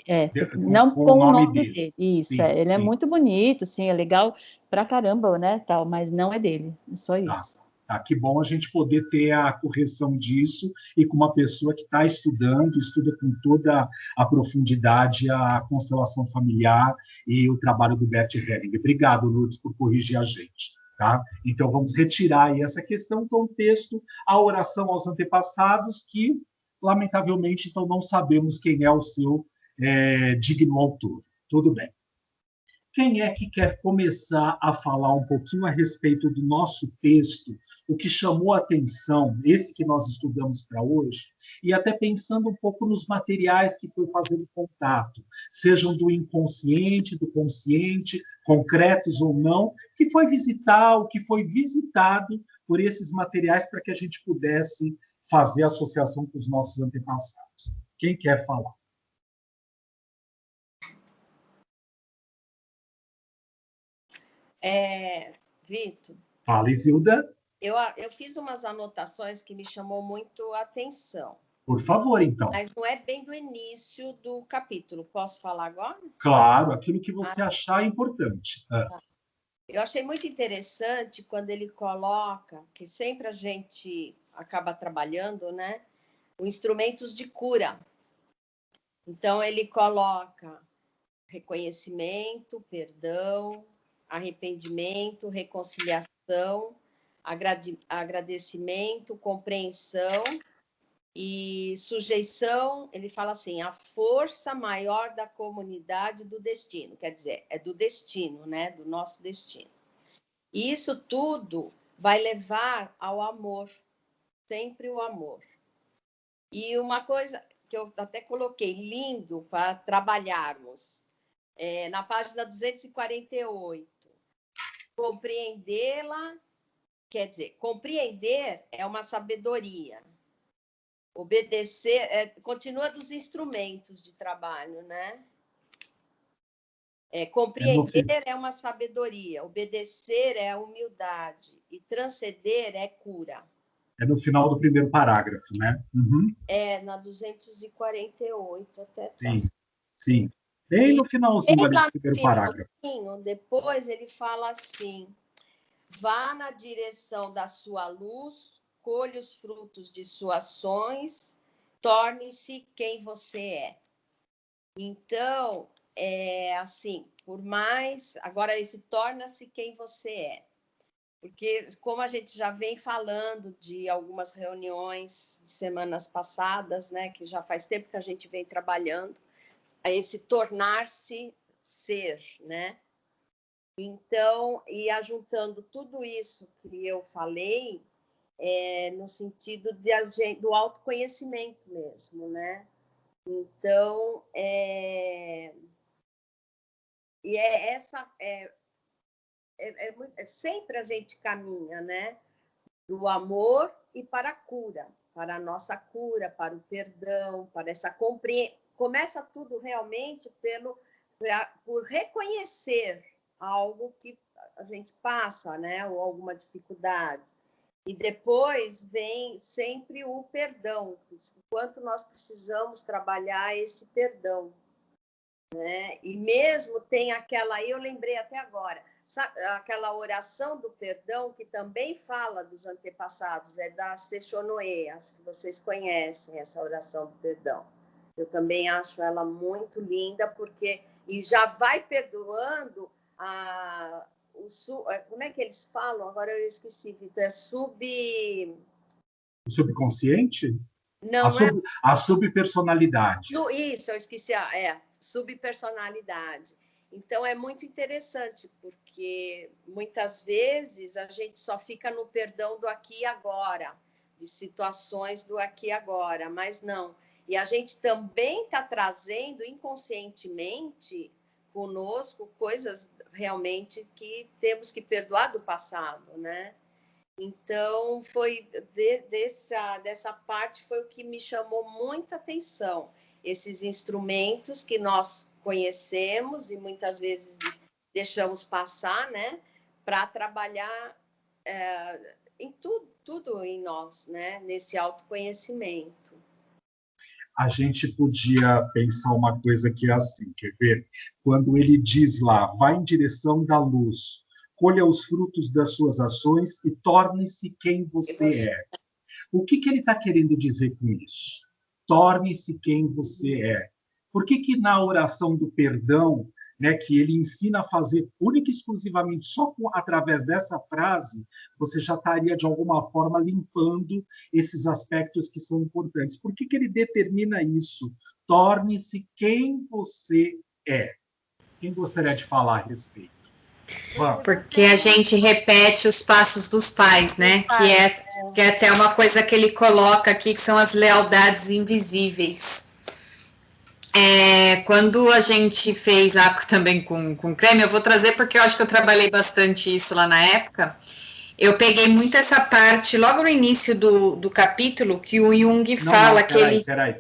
não com o nome dele. Isso, sim, ele sim. é muito bonito, sim, é legal pra caramba, né, tal, mas não é dele, é só isso. Tá, que bom a gente poder ter a correção disso e com uma pessoa que está estudando, estuda com toda a profundidade a constelação familiar e o trabalho do Bert Hellinger. Obrigado, Lourdes, por corrigir a gente. Tá? Então, vamos retirar aí essa questão do texto, a oração aos antepassados, que, lamentavelmente, então não sabemos quem é o seu digno autor. Tudo bem. Quem é que quer começar a falar um pouquinho a respeito do nosso texto, o que chamou a atenção, esse que nós estudamos para hoje, e até pensando um pouco nos materiais que foi fazendo contato, sejam do inconsciente, do consciente, concretos ou não, que foi visitar, o que foi visitado por esses materiais para que a gente pudesse fazer associação com os nossos antepassados. Quem quer falar? Vitor. Fala, Isilda. Eu fiz umas anotações que me chamou muito a atenção. Por favor, então. Mas não é bem do início do capítulo. Posso falar agora? Claro, aquilo que você achar importante. Eu achei muito interessante quando ele coloca que sempre a gente acaba trabalhando, né? Os instrumentos de cura. Então, ele coloca reconhecimento, perdão, arrependimento, reconciliação, agradecimento, compreensão e sujeição. Ele fala assim, a força maior da comunidade do destino, quer dizer, é do destino, né? Do nosso destino. E isso tudo vai levar ao amor, sempre o amor. E uma coisa que eu até coloquei, lindo para trabalharmos, na página 248, compreendê-la, quer dizer, compreender é uma sabedoria. Obedecer, continua dos instrumentos de trabalho, né? Compreender é uma sabedoria, obedecer é a humildade e transcender é cura. É no final do primeiro parágrafo, né? Uhum. Na 248 até tá. Sim. Bem no finalzinho ali do primeiro parágrafo. Depois ele fala assim, vá na direção da sua luz, colhe os frutos de suas ações, torne-se quem você é. Então, assim, por mais... Agora, esse torna-se quem você é. Porque, como a gente já vem falando de algumas reuniões de semanas passadas, né, que já faz tempo que a gente vem trabalhando, a esse tornar-se ser, né? Então, e ajuntando tudo isso que eu falei, no sentido do autoconhecimento mesmo, né? Então, E sempre a gente caminha, né? Do amor e para a cura, para a nossa cura, para o perdão, para essa compreensão. Começa tudo realmente por reconhecer algo que a gente passa, né? Ou alguma dificuldade. E depois vem sempre o perdão, o quanto nós precisamos trabalhar esse perdão, né? E mesmo tem aquela, eu lembrei até agora, sabe, aquela oração do perdão que também fala dos antepassados, é da Sechonoe, acho que vocês conhecem essa oração do perdão. Eu também acho ela muito linda, porque e já vai perdoando como é que eles falam? Agora eu esqueci, Vitor, O subconsciente? Não, a subpersonalidade. Isso, eu esqueci, subpersonalidade. Então, é muito interessante, porque muitas vezes a gente só fica no perdão do aqui e agora, de situações do aqui e agora, mas não. E a gente também está trazendo inconscientemente conosco coisas realmente que temos que perdoar do passado, né? Então, foi dessa parte foi o que me chamou muita atenção. Esses instrumentos que nós conhecemos e muitas vezes deixamos passar, né? Para trabalhar em tudo em nós, né? Nesse autoconhecimento. A gente podia pensar uma coisa que é assim, quer ver? Quando ele diz lá, vá em direção da luz, colha os frutos das suas ações e torne-se quem você é. O que ele está querendo dizer com isso? Torne-se quem você é. Por que na oração do perdão, né, que ele ensina a fazer única e exclusivamente só através dessa frase, você já estaria, de alguma forma, limpando esses aspectos que são importantes? Por que ele determina isso? Torne-se quem você é. Quem gostaria de falar a respeito? Vamos. Porque a gente repete os passos dos pais, né? Que é até uma coisa que ele coloca aqui, que são as lealdades invisíveis. Quando a gente fez também com creme, eu vou trazer porque eu acho que eu trabalhei bastante isso lá na época. Eu peguei muito essa parte, logo no início do capítulo, que o Jung fala que ele... Peraí.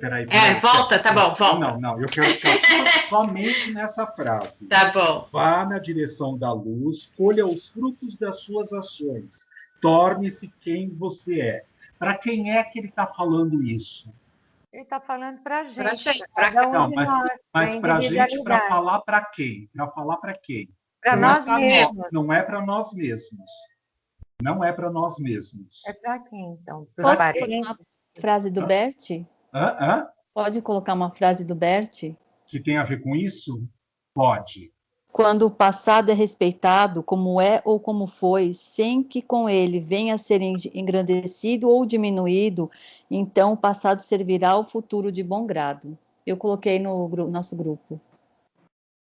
Volta, tá bom, volta. Não, eu quero ficar somente nessa frase. Tá bom. Vá na direção da luz, colha os frutos das suas ações, torne-se quem você é. Para quem é que ele está falando isso? Ele está falando para a gente. Não, mas para a gente, para falar para quem? Para falar para quem? Para nós mesmos. Não é para nós mesmos. Não é para nós mesmos. É para quem, então? Posso colocar uma frase do Bert? Pode colocar uma frase do Bert? Que tem a ver com isso? Pode. Quando o passado é respeitado como é ou como foi, sem que com ele venha a ser engrandecido ou diminuído, então o passado servirá ao futuro de bom grado. Eu coloquei no nosso grupo.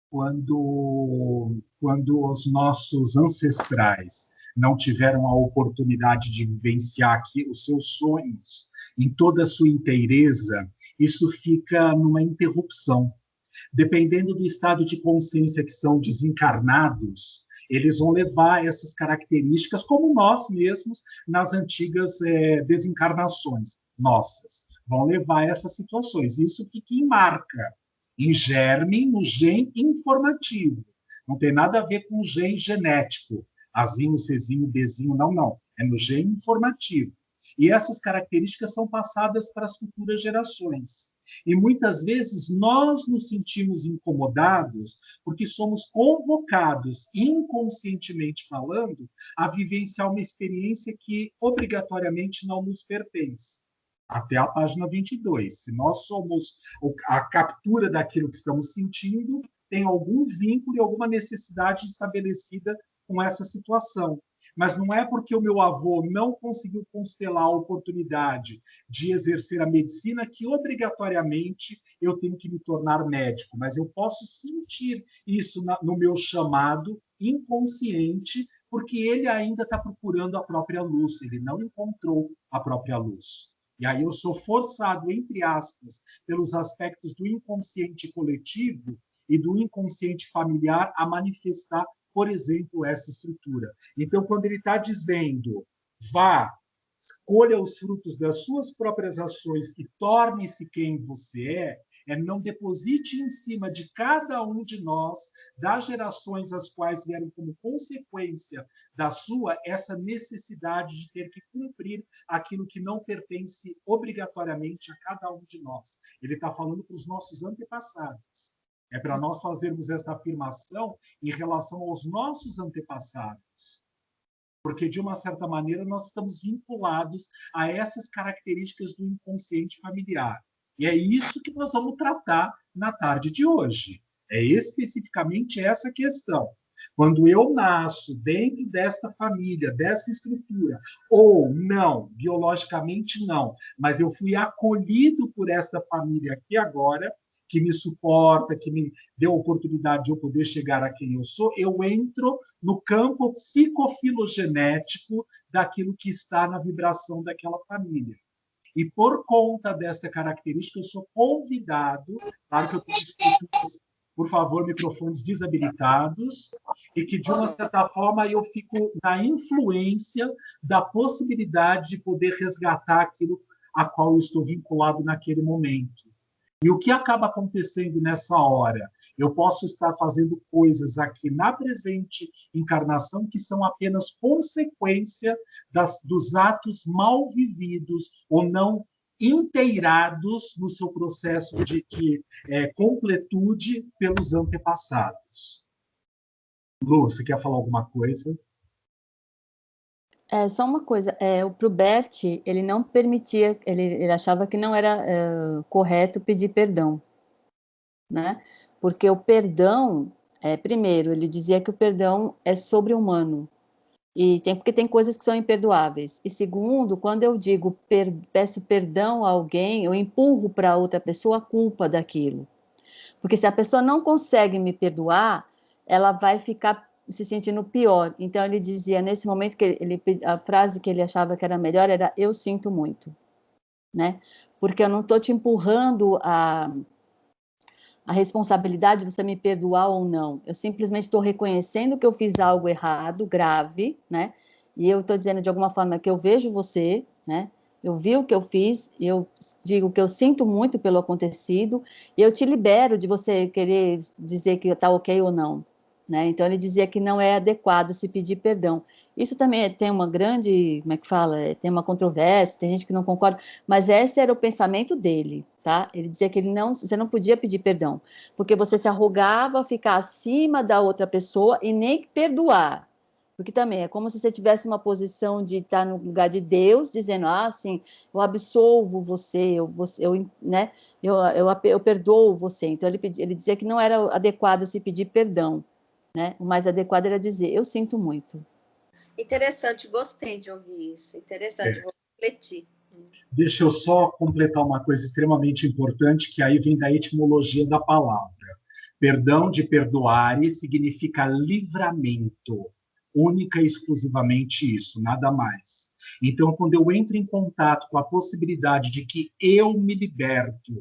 Quando os nossos ancestrais não tiveram a oportunidade de vivenciar aqui os seus sonhos em toda a sua inteireza, isso fica numa interrupção. Dependendo do estado de consciência que são desencarnados, eles vão levar essas características, como nós mesmos, nas antigas desencarnações nossas. Vão levar essas situações. Isso fica em marca, em germe, no gene informativo. Não tem nada a ver com o gene genético. Azinho, Czinho, Bzinho, não. É no gene informativo. E essas características são passadas para as futuras gerações. E muitas vezes nós nos sentimos incomodados porque somos convocados, inconscientemente falando, a vivenciar uma experiência que obrigatoriamente não nos pertence. Até a página 22. Se nós somos a captura daquilo que estamos sentindo, tem algum vínculo e alguma necessidade estabelecida com essa situação. Mas não é porque o meu avô não conseguiu constelar a oportunidade de exercer a medicina que, obrigatoriamente, eu tenho que me tornar médico. Mas eu posso sentir isso no meu chamado inconsciente, porque ele ainda está procurando a própria luz, ele não encontrou a própria luz. E aí eu sou forçado, entre aspas, pelos aspectos do inconsciente coletivo, e do inconsciente familiar a manifestar, por exemplo, essa estrutura. Então, quando ele está dizendo, vá, colha os frutos das suas próprias ações e torne-se quem você não deposite em cima de cada um de nós, das gerações as quais vieram como consequência da sua, essa necessidade de ter que cumprir aquilo que não pertence obrigatoriamente a cada um de nós. Ele está falando para os nossos antepassados. É para nós fazermos esta afirmação em relação aos nossos antepassados. Porque, de uma certa maneira, nós estamos vinculados a essas características do inconsciente familiar. E é isso que nós vamos tratar na tarde de hoje. É especificamente essa questão. Quando eu nasço dentro desta família, dessa estrutura, ou não, biologicamente não, mas eu fui acolhido por esta família aqui agora, que me suporta, que me deu a oportunidade de eu poder chegar a quem eu sou, eu entro no campo psicofilogenético daquilo que está na vibração daquela família. E por conta desta característica, eu sou convidado, claro que eu tenho estruturas, por favor, microfones desabilitados, e que, de uma certa forma, eu fico na influência da possibilidade de poder resgatar aquilo a qual eu estou vinculado naquele momento. E o que acaba acontecendo nessa hora? Eu posso estar fazendo coisas aqui na presente encarnação que são apenas consequência dos atos mal vividos ou não inteirados no seu processo de completude pelos antepassados. Lu, você quer falar alguma coisa? Só uma coisa, para o Bert, ele não permitia, ele achava que não era correto pedir perdão, né? Porque o perdão, primeiro, ele dizia que o perdão é sobre-humano, porque tem coisas que são imperdoáveis. E segundo, quando eu digo peço perdão a alguém, eu empurro para outra pessoa a culpa daquilo. Porque se a pessoa não consegue me perdoar, ela vai ficar se sentindo pior. Então, ele dizia, nesse momento, a frase que ele achava que era melhor era, eu sinto muito, né? Porque eu não estou te empurrando a responsabilidade de você me perdoar ou não. Eu simplesmente estou reconhecendo que eu fiz algo errado, grave, né? E eu estou dizendo, de alguma forma, que eu vejo você, né? Eu vi o que eu fiz, eu digo que eu sinto muito pelo acontecido, e eu te libero de você querer dizer que está ok ou não. Né? Então, ele dizia que não é adequado se pedir perdão. Isso também tem uma grande, como é que fala? Tem uma controvérsia, tem gente que não concorda, mas esse era o pensamento dele, tá? Ele dizia que você não podia pedir perdão, porque você se arrogava a ficar acima da outra pessoa e nem perdoar. Porque também é como se você tivesse uma posição de estar no lugar de Deus, dizendo, assim, eu absolvo você, né? eu perdoo você. Então, ele dizia que não era adequado se pedir perdão. Né? O mais adequado era dizer, eu sinto muito. Interessante, gostei de ouvir isso. Interessante, vou refletir. Deixa eu só completar uma coisa extremamente importante, que aí vem da etimologia da palavra. Perdão de perdoare significa livramento. Única e exclusivamente isso, nada mais. Então, quando eu entro em contato com a possibilidade de que eu me liberto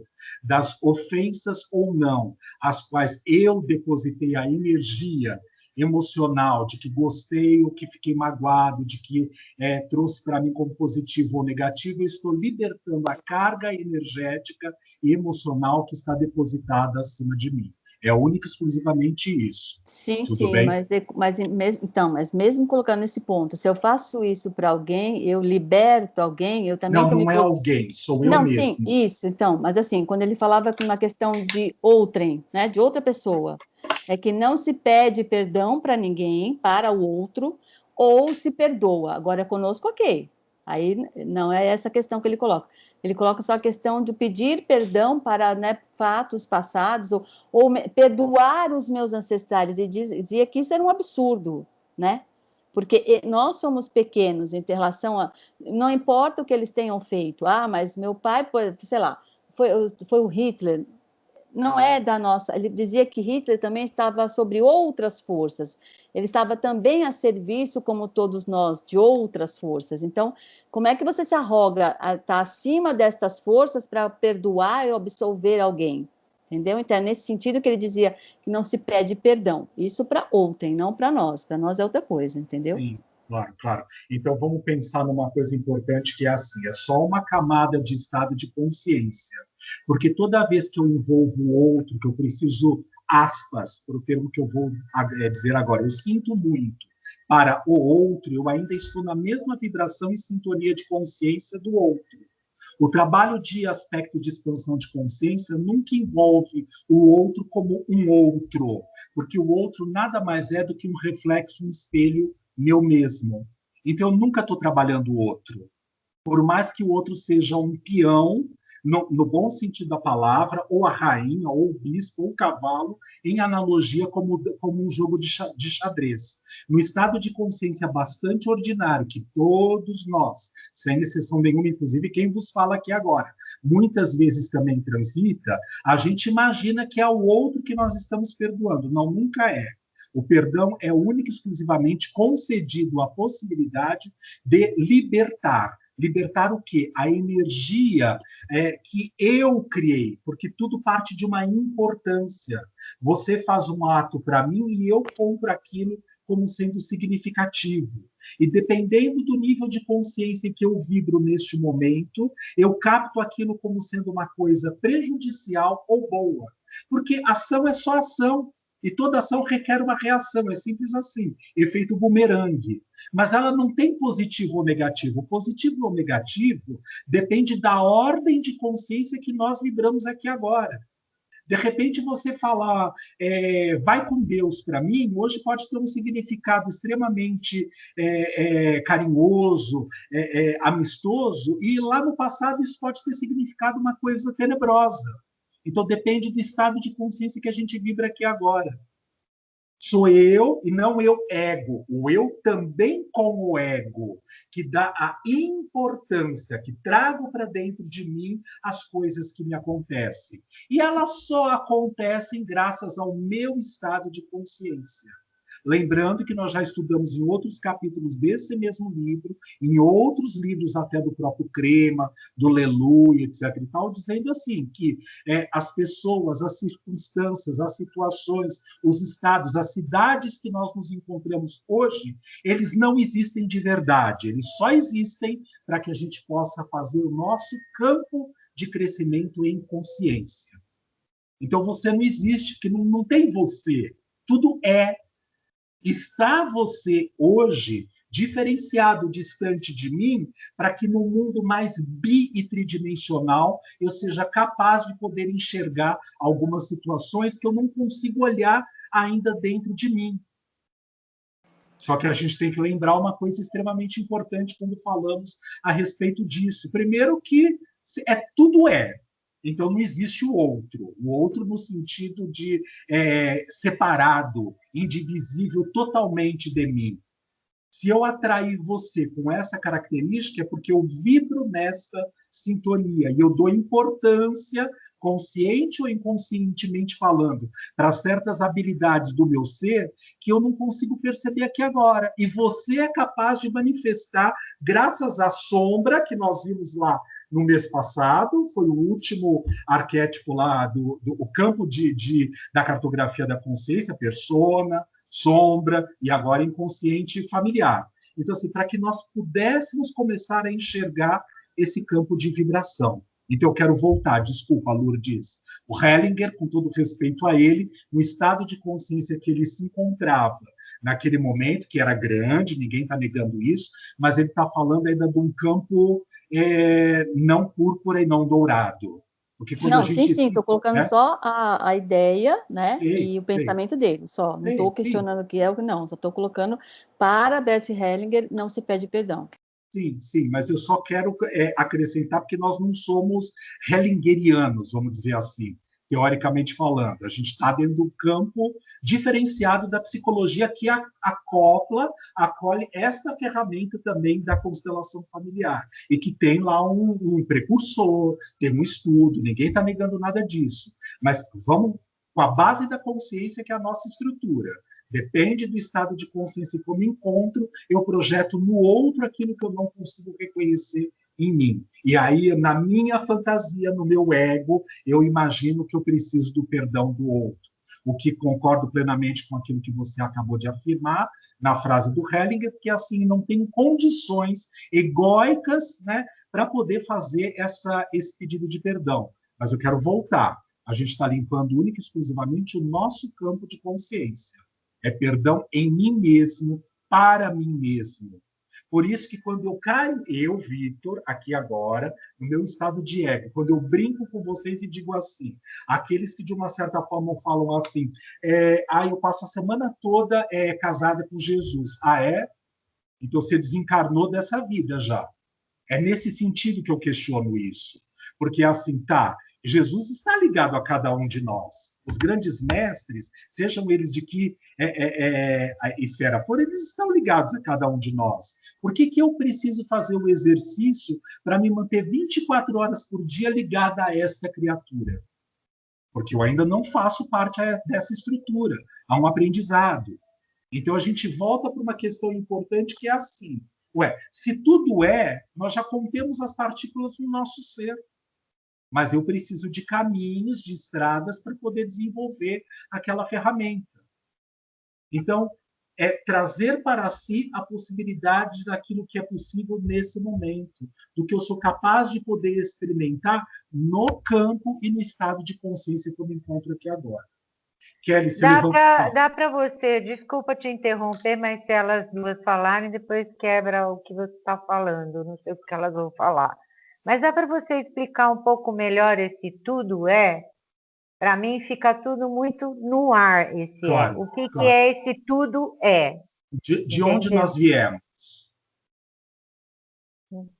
das ofensas ou não, as quais eu depositei a energia emocional, de que gostei ou que fiquei magoado, de que trouxe para mim como positivo ou negativo, eu estou libertando a carga energética e emocional que está depositada acima de mim. É único e exclusivamente isso. Sim, Tudo sim, bem? mas mesmo colocando nesse ponto, se eu faço isso para alguém, eu liberto alguém, eu também... Não é alguém, sou eu mesmo. Sim, isso, então, mas assim, quando ele falava com uma questão de outrem, né, de outra pessoa, é que não se pede perdão para ninguém, para o outro, ou se perdoa. Agora, conosco, ok. Aí não é essa questão que ele coloca. Ele coloca só a questão de pedir perdão para, né, fatos passados, ou perdoar os meus ancestrais, e dizia que isso era um absurdo, né? Porque nós somos pequenos em relação a... Não importa o que eles tenham feito. Mas meu pai, sei lá, foi o Hitler. Não é da nossa... Ele dizia que Hitler também estava sobre outras forças. Ele estava também a serviço, como todos nós, de outras forças. Então, como é que você se arroga a estar acima destas forças para perdoar e absolver alguém? entendeu? Então, é nesse sentido que ele dizia que não se pede perdão. Isso para outrem, não para nós. Para nós é outra coisa, entendeu? Sim, claro, claro. Então vamos pensar numa coisa importante que é assim, é só uma camada de estado de consciência. Porque toda vez que eu envolvo o outro, que eu preciso, aspas, para o termo que eu vou dizer agora, eu sinto muito para o outro, eu ainda estou na mesma vibração e sintonia de consciência do outro. O trabalho de aspecto de expansão de consciência nunca envolve o outro como um outro, porque o outro nada mais é do que um reflexo, um espelho meu mesmo. Então, eu nunca estou trabalhando o outro. Por mais que o outro seja um peão, no bom sentido da palavra, ou a rainha, ou o bispo, ou o cavalo, em analogia como um jogo de xadrez. No estado de consciência bastante ordinário, que todos nós, sem exceção nenhuma, inclusive quem vos fala aqui agora, muitas vezes também transita, a gente imagina que é o outro que nós estamos perdoando. Não, nunca é. O perdão é único e exclusivamente concedido a possibilidade de libertar. Libertar o quê? A energia que eu criei, porque tudo parte de uma importância. Você faz um ato para mim e eu compro aquilo como sendo significativo. E dependendo do nível de consciência que eu vibro neste momento, eu capto aquilo como sendo uma coisa prejudicial ou boa. Porque ação é só ação. E toda ação requer uma reação, é simples assim, efeito bumerangue. Mas ela não tem positivo ou negativo. O positivo ou negativo depende da ordem de consciência que nós vibramos aqui agora. De repente, você falar vai com Deus para mim, hoje pode ter um significado extremamente carinhoso, amistoso, e lá no passado isso pode ter significado uma coisa tenebrosa. Então, depende do estado de consciência que a gente vibra aqui agora. Sou eu e não eu ego. O eu também com o ego, que dá a importância, que trago para dentro de mim as coisas que me acontecem. E elas só acontecem graças ao meu estado de consciência. Lembrando que nós já estudamos em outros capítulos desse mesmo livro, em outros livros até do próprio Crema, do Lelu, etc. e tal, dizendo assim, que as pessoas, as circunstâncias, as situações, os estados, as cidades que nós nos encontramos hoje, eles não existem de verdade, eles só existem para que a gente possa fazer o nosso campo de crescimento em consciência. Então, você não existe, porque não tem você, tudo é. Está você hoje diferenciado, distante de mim, para que no mundo mais bi e tridimensional eu seja capaz de poder enxergar algumas situações que eu não consigo olhar ainda dentro de mim. Só que a gente tem que lembrar uma coisa extremamente importante quando falamos a respeito disso. Primeiro que tudo é. Então, não existe o outro no sentido de separado, indivisível totalmente de mim. Se eu atrair você com essa característica, é porque eu vibro nessa sintonia e eu dou importância, consciente ou inconscientemente falando, para certas habilidades do meu ser que eu não consigo perceber aqui agora. E você é capaz de manifestar graças à sombra que nós vimos lá no mês passado, foi o último arquétipo lá do campo da cartografia da consciência, persona, sombra e agora inconsciente familiar. Então, assim, para que nós pudéssemos começar a enxergar esse campo de vibração. Então, eu quero voltar, desculpa, Lourdes. O Hellinger, com todo respeito a ele, no estado de consciência que ele se encontrava naquele momento, que era grande, ninguém está negando isso, mas ele está falando ainda de um campo não púrpura e não dourado. Porque quando não, a gente sim, estou colocando só a ideia, né, e o pensamento dele, só. Não estou questionando o que é o que não, só estou colocando para Bert Hellinger não se pede perdão. Sim, mas eu só quero acrescentar porque nós não somos hellingerianos, vamos dizer assim, teoricamente falando. A gente está dentro do campo diferenciado da psicologia que acolhe esta ferramenta também da constelação familiar e que tem lá um precursor, tem um estudo, ninguém está negando nada disso. Mas vamos com a base da consciência, que é a nossa estrutura. Depende do estado de consciência que eu me encontro, eu projeto no outro aquilo que eu não consigo reconhecer em mim. E aí, na minha fantasia, no meu ego, eu imagino que eu preciso do perdão do outro. O que concordo plenamente com aquilo que você acabou de afirmar na frase do Hellinger, que assim não tem condições egóicas, né, para poder fazer esse pedido de perdão. Mas eu quero voltar. A gente está limpando única e exclusivamente o nosso campo de consciência. É perdão em mim mesmo, para mim mesmo. Por isso que quando eu caio, eu, Vitor, aqui agora, no meu estado de ego, quando eu brinco com vocês e digo assim, aqueles que de uma certa forma falam assim, eu passo a semana toda casada com Jesus. Ah, é? Então você desencarnou dessa vida já. É nesse sentido que eu questiono isso. Porque assim, Jesus está ligado a cada um de nós. Os grandes mestres, sejam eles de que a esfera for, eles estão ligados a cada um de nós. Por que eu preciso fazer o exercício para me manter 24 horas por dia ligada a esta criatura? Porque eu ainda não faço parte dessa estrutura. Há um aprendizado. Então a gente volta para uma questão importante que é assim. Se tudo nós já contemos as partículas no nosso ser. Mas eu preciso de caminhos, de estradas para poder desenvolver aquela ferramenta. Então, é trazer para si a possibilidade daquilo que é possível nesse momento, do que eu sou capaz de poder experimentar no campo e no estado de consciência que eu me encontro aqui agora. Kelly, você levantou... Dá para você, desculpa te interromper, mas se elas duas falarem, depois quebra o que você está falando, não sei o que elas vão falar. Mas dá para você explicar um pouco melhor esse tudo é? Para mim fica tudo muito no ar esse claro, O que claro. é esse tudo é? De onde nós viemos?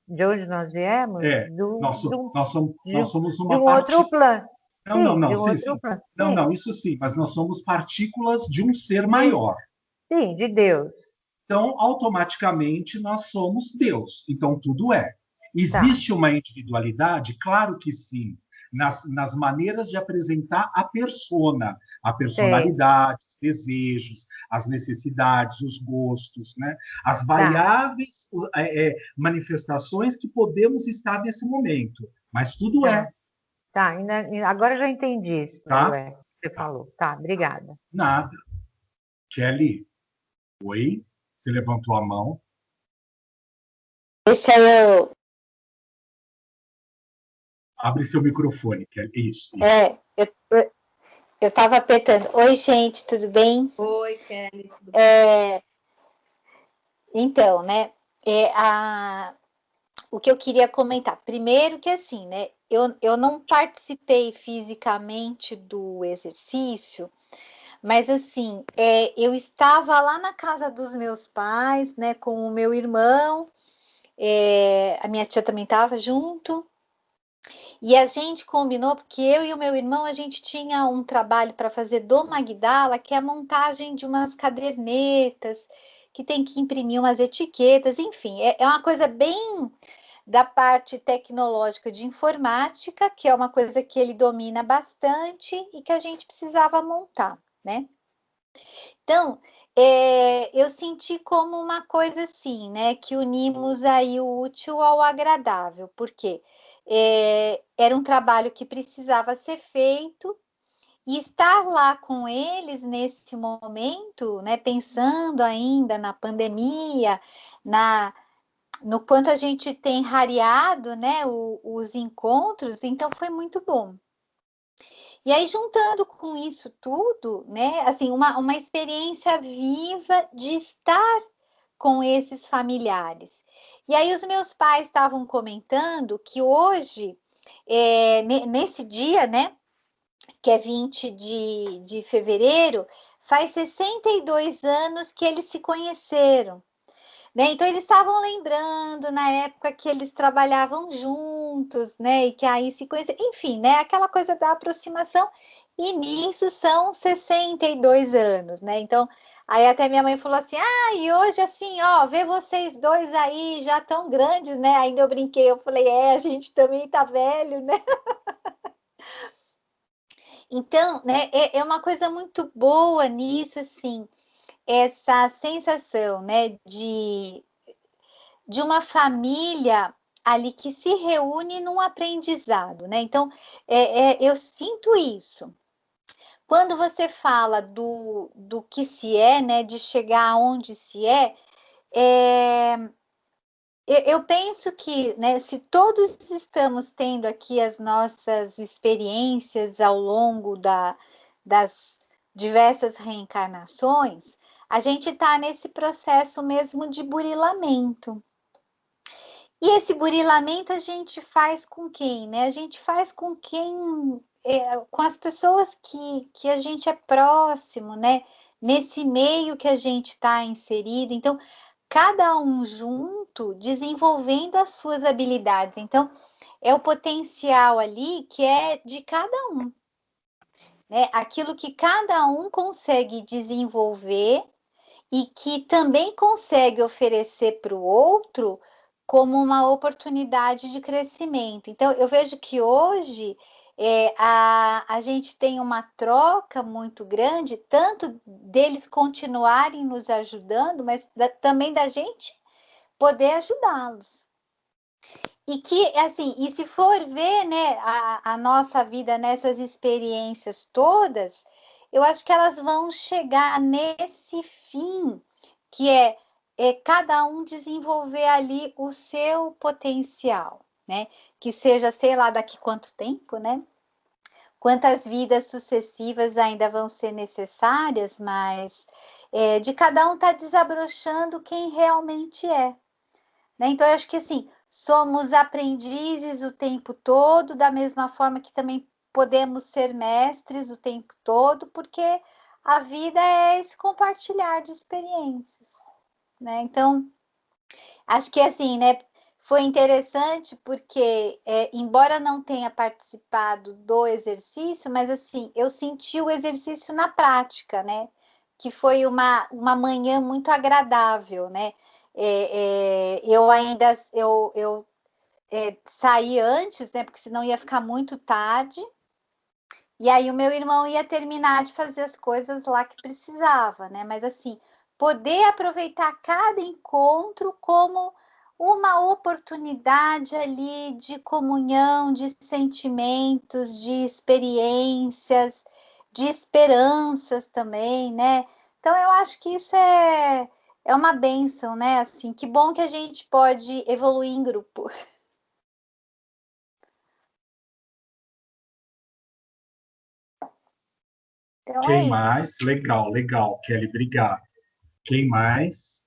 De onde nós viemos? Nós somos uma de um outro plano. Não, isso sim, mas nós somos partículas de um ser maior. Sim, de Deus. Então, automaticamente, nós somos Deus. Então, tudo é. Existe uma individualidade? Claro que sim. Nas maneiras de apresentar a persona, a personalidade, os desejos, as necessidades, os gostos, né? As variáveis manifestações que podemos estar nesse momento. Mas tudo é. Agora já entendi isso. Tá? Você falou. Tá, obrigada. Nada. Kelly, oi? Você levantou a mão. Esse é eu. Abre seu microfone, Kelly. Isso. Eu estava apertando. Oi, gente, tudo bem? Oi, Kelly, tudo bem? Então, né? O que eu queria comentar. Primeiro que assim, né? Eu não participei fisicamente do exercício, mas assim, eu estava lá na casa dos meus pais, né? Com o meu irmão, a minha tia também estava junto. E a gente combinou, porque eu e o meu irmão, a gente tinha um trabalho para fazer do Magdala, que é a montagem de umas cadernetas, que tem que imprimir umas etiquetas, enfim, é uma coisa bem da parte tecnológica de informática, que é uma coisa que ele domina bastante e que a gente precisava montar, né? Então, eu senti como uma coisa assim, né, que unimos aí o útil ao agradável, porque era um trabalho que precisava ser feito e estar lá com eles nesse momento, né, pensando ainda na pandemia, no quanto a gente tem rareado, né, os encontros, então foi muito bom. E aí, juntando com isso tudo, né, assim, uma experiência viva de estar com esses familiares. E aí, os meus pais estavam comentando que hoje, nesse dia, né, que é 20 de fevereiro, faz 62 anos que eles se conheceram. Né? Então, eles estavam lembrando na época que eles trabalhavam juntos, né? E que aí se conheceram. Enfim, né? Aquela coisa da aproximação. E nisso são 62 anos, né? Então, aí até minha mãe falou assim, e hoje assim, ó, ver vocês dois aí já tão grandes, né? Ainda eu brinquei, eu falei, a gente também tá velho, né? Então, né? É uma coisa muito boa nisso, assim, essa sensação, né, de uma família ali que se reúne num aprendizado, né? Então, eu sinto isso. Quando você fala do que se é, né, de chegar aonde se é, eu penso que, né, se todos estamos tendo aqui as nossas experiências ao longo das diversas reencarnações, a gente está nesse processo mesmo de burilamento. E esse burilamento a gente faz com quem, né? A gente faz com quem, com as pessoas que a gente é próximo, né? Nesse meio que a gente está inserido. Então, cada um junto desenvolvendo as suas habilidades. Então, é o potencial ali que é de cada um, né? Aquilo que cada um consegue desenvolver e que também consegue oferecer para o outro como uma oportunidade de crescimento. Então, eu vejo que hoje a gente tem uma troca muito grande, tanto deles continuarem nos ajudando, mas também da gente poder ajudá-los. E que, assim, e se for ver, né, a nossa vida nessas experiências todas, eu acho que elas vão chegar nesse fim, que é cada um desenvolver ali o seu potencial, né? Que seja, sei lá, daqui quanto tempo, né? Quantas vidas sucessivas ainda vão ser necessárias, mas de cada um tá desabrochando quem realmente é, né? Então, eu acho que, assim, somos aprendizes o tempo todo, da mesma forma que também podemos ser mestres o tempo todo, porque a vida é esse compartilhar de experiências, né? Então, acho que, assim, né, foi interessante porque, embora não tenha participado do exercício, mas, assim, eu senti o exercício na prática, né? Que foi uma manhã muito agradável, né? Eu saí antes, né? Porque senão ia ficar muito tarde. E aí o meu irmão ia terminar de fazer as coisas lá que precisava, né? Mas assim, poder aproveitar cada encontro como uma oportunidade ali de comunhão, de sentimentos, de experiências, de esperanças também, né? Então eu acho que isso é uma bênção, né? Assim, que bom que a gente pode evoluir em grupo. Então Quem é isso. mais? Legal, legal, Kelly, obrigado. Quem mais?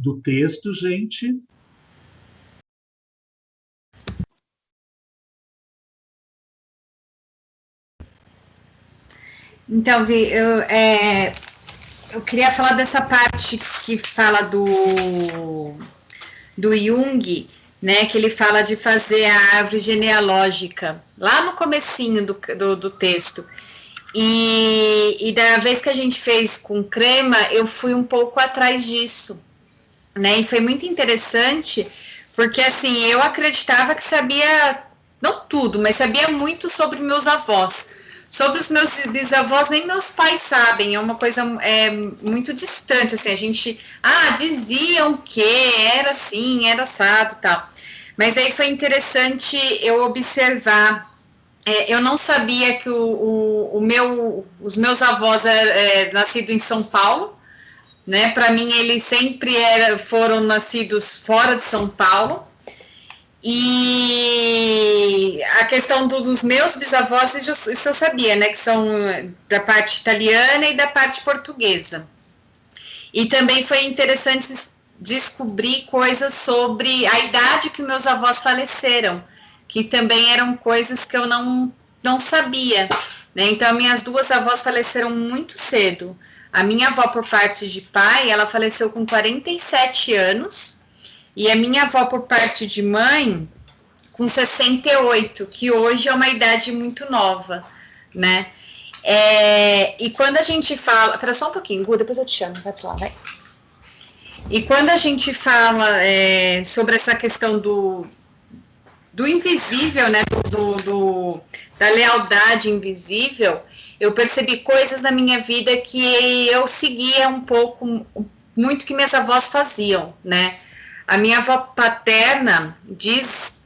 Do texto, gente. Então, Vi, eu queria falar dessa parte que fala do Jung, né, que ele fala de fazer a árvore genealógica, lá no comecinho do texto. E da vez que a gente fez com crema, eu fui um pouco atrás disso, né, e foi muito interessante, porque, assim, eu acreditava que sabia, não tudo, mas sabia muito sobre meus avós. Sobre os meus bisavós, nem meus pais sabem, é uma coisa muito distante, assim, a gente, diziam que era assim, era assado e tal. Mas aí foi interessante eu observar, eu não sabia que os meus avós eram nascidos em São Paulo, né, para mim eles sempre foram nascidos fora de São Paulo. E a questão dos meus bisavós, isso eu sabia, né? Que são da parte italiana e da parte portuguesa. E também foi interessante descobrir coisas sobre a idade que meus avós faleceram, que também eram coisas que eu não sabia, né? Então, minhas duas avós faleceram muito cedo. A minha avó, por parte de pai, ela faleceu com 47 anos. E a minha avó, por parte de mãe, com 68, que hoje é uma idade muito nova, né? E quando a gente fala... Espera só um pouquinho, Gu, depois eu te chamo, vai pra lá, vai. E quando a gente fala sobre essa questão do invisível, né? Da lealdade invisível, eu percebi coisas na minha vida que eu seguia um pouco muito que minhas avós faziam, né? A minha avó paterna diz,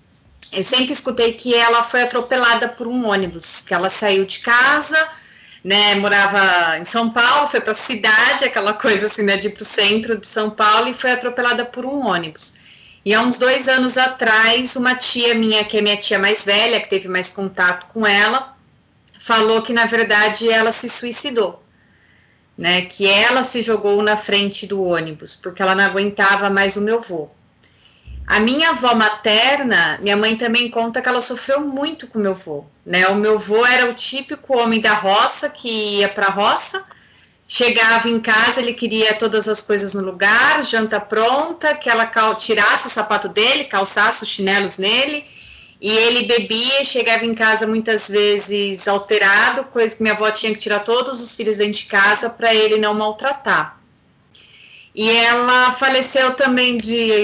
eu sempre escutei que ela foi atropelada por um ônibus, que ela saiu de casa, né, morava em São Paulo, foi para a cidade, aquela coisa assim, né, de ir para o centro de São Paulo, e foi atropelada por um ônibus. E há uns 2 anos atrás, uma tia minha, que é minha tia mais velha, que teve mais contato com ela, falou que, na verdade, ela se suicidou, né, que ela se jogou na frente do ônibus, porque ela não aguentava mais o meu avô. A minha avó materna, minha mãe também conta que ela sofreu muito com o meu avô, né? O meu avô era o típico homem da roça que ia para a roça, chegava em casa, ele queria todas as coisas no lugar, janta pronta, que ela tirasse o sapato dele, calçasse os chinelos nele, e ele bebia e chegava em casa muitas vezes alterado, coisa que minha avó tinha que tirar todos os filhos dentro de casa para ele não maltratar. E ela faleceu também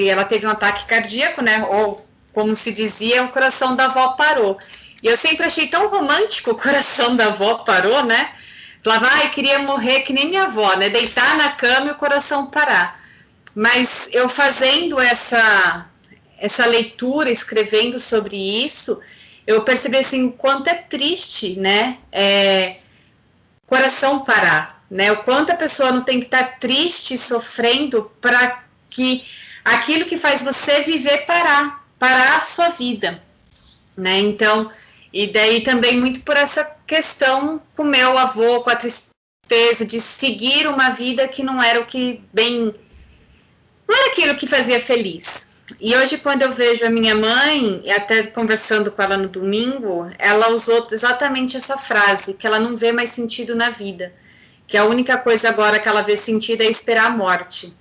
ela teve um ataque cardíaco, né? Ou, como se dizia, o coração da avó parou. E eu sempre achei tão romântico o coração da avó parou, né? Falava, queria morrer que nem minha avó, né? Deitar na cama e o coração parar. Mas eu fazendo essa leitura, escrevendo sobre isso, eu percebi assim, o quanto é triste, né? Coração parar. Né, o quanto a pessoa não tem que estar triste, sofrendo, para que aquilo que faz você viver parar a sua vida, né? Então, e daí também muito por essa questão com meu avô, com a tristeza de seguir uma vida que não era não era aquilo que fazia feliz. E hoje, quando eu vejo a minha mãe, e até conversando com ela no domingo, ela usou exatamente essa frase, que ela não vê mais sentido na vida, que a única coisa agora que ela vê sentido é esperar a morte,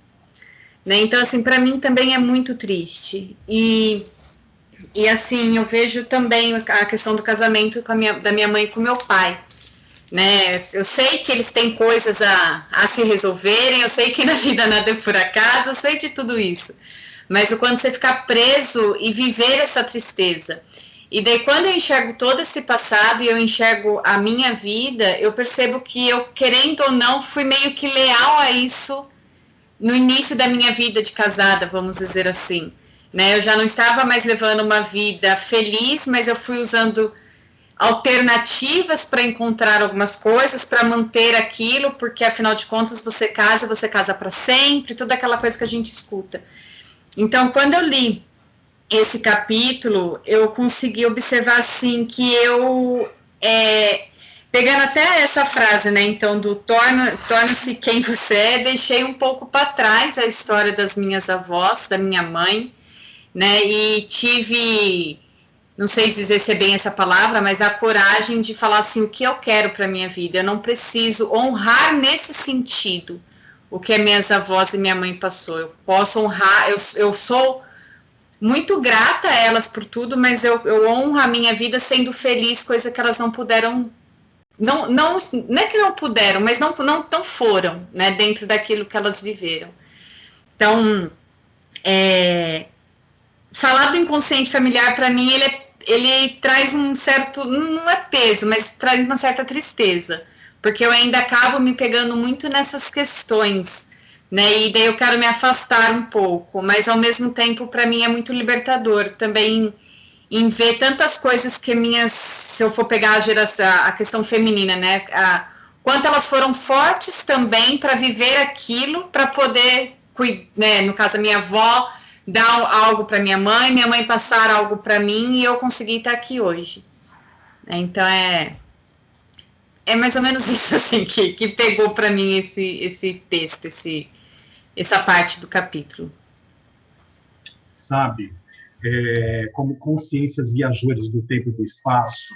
né? Então, assim, para mim também é muito triste. E assim, eu vejo também a questão do casamento da minha mãe com meu pai, né? Eu sei que eles têm coisas a se resolverem, eu sei que na vida nada é por acaso, eu sei de tudo isso. Mas o quanto você ficar preso e viver essa tristeza. E daí, quando eu enxergo todo esse passado e eu enxergo a minha vida, eu percebo que eu, querendo ou não, fui meio que leal a isso no início da minha vida de casada, vamos dizer assim. Né? Eu já não estava mais levando uma vida feliz, mas eu fui usando alternativas para encontrar algumas coisas, para manter aquilo, porque, afinal de contas, você casa para sempre, toda aquela coisa que a gente escuta. Então, quando eu li esse capítulo, eu consegui observar, assim, que eu, pegando até essa frase, né, então, do torna-se quem você é, deixei um pouco para trás a história das minhas avós, da minha mãe, né, e tive, não sei dizer se é bem essa palavra, mas a coragem de falar, assim, o que eu quero para minha vida. Eu não preciso honrar nesse sentido o que as minhas avós e minha mãe passou. Eu posso honrar, eu sou muito grata a elas por tudo, mas eu honro a minha vida sendo feliz, coisa que elas não puderam, não é que não puderam, mas não foram, né, dentro daquilo que elas viveram. Então, falar do inconsciente familiar, para mim, ele traz um certo, não é peso, mas traz uma certa tristeza, porque eu ainda acabo me pegando muito nessas questões, né, e daí eu quero me afastar um pouco, mas ao mesmo tempo para mim é muito libertador também em ver tantas coisas que se eu for pegar a questão feminina, né, quanto elas foram fortes também para viver aquilo, para poder, né, no caso a minha avó dar algo para minha mãe passar algo para mim e eu conseguir estar aqui hoje. Então é mais ou menos isso assim que pegou para mim esse texto, essa parte do capítulo. Sabe, como consciências viajoras do tempo e do espaço,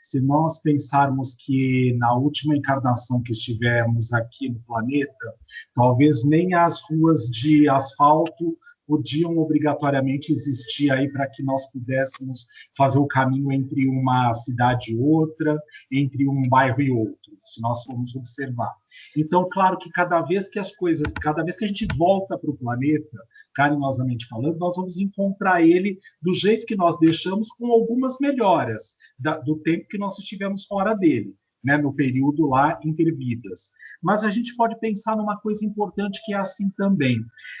se nós pensarmos que na última encarnação que estivemos aqui no planeta, talvez nem as ruas de asfalto podiam obrigatoriamente existir aí para que nós pudéssemos fazer o caminho entre uma cidade e outra, entre um bairro e outro, se nós formos observar. Então, claro que cada vez que a gente volta para o planeta, carinhosamente falando, nós vamos encontrar ele do jeito que nós deixamos, com algumas melhoras do tempo que nós estivemos fora dele. né, no período lá intervidas. Mas a gente pode pensar numa coisa importante que é assim também.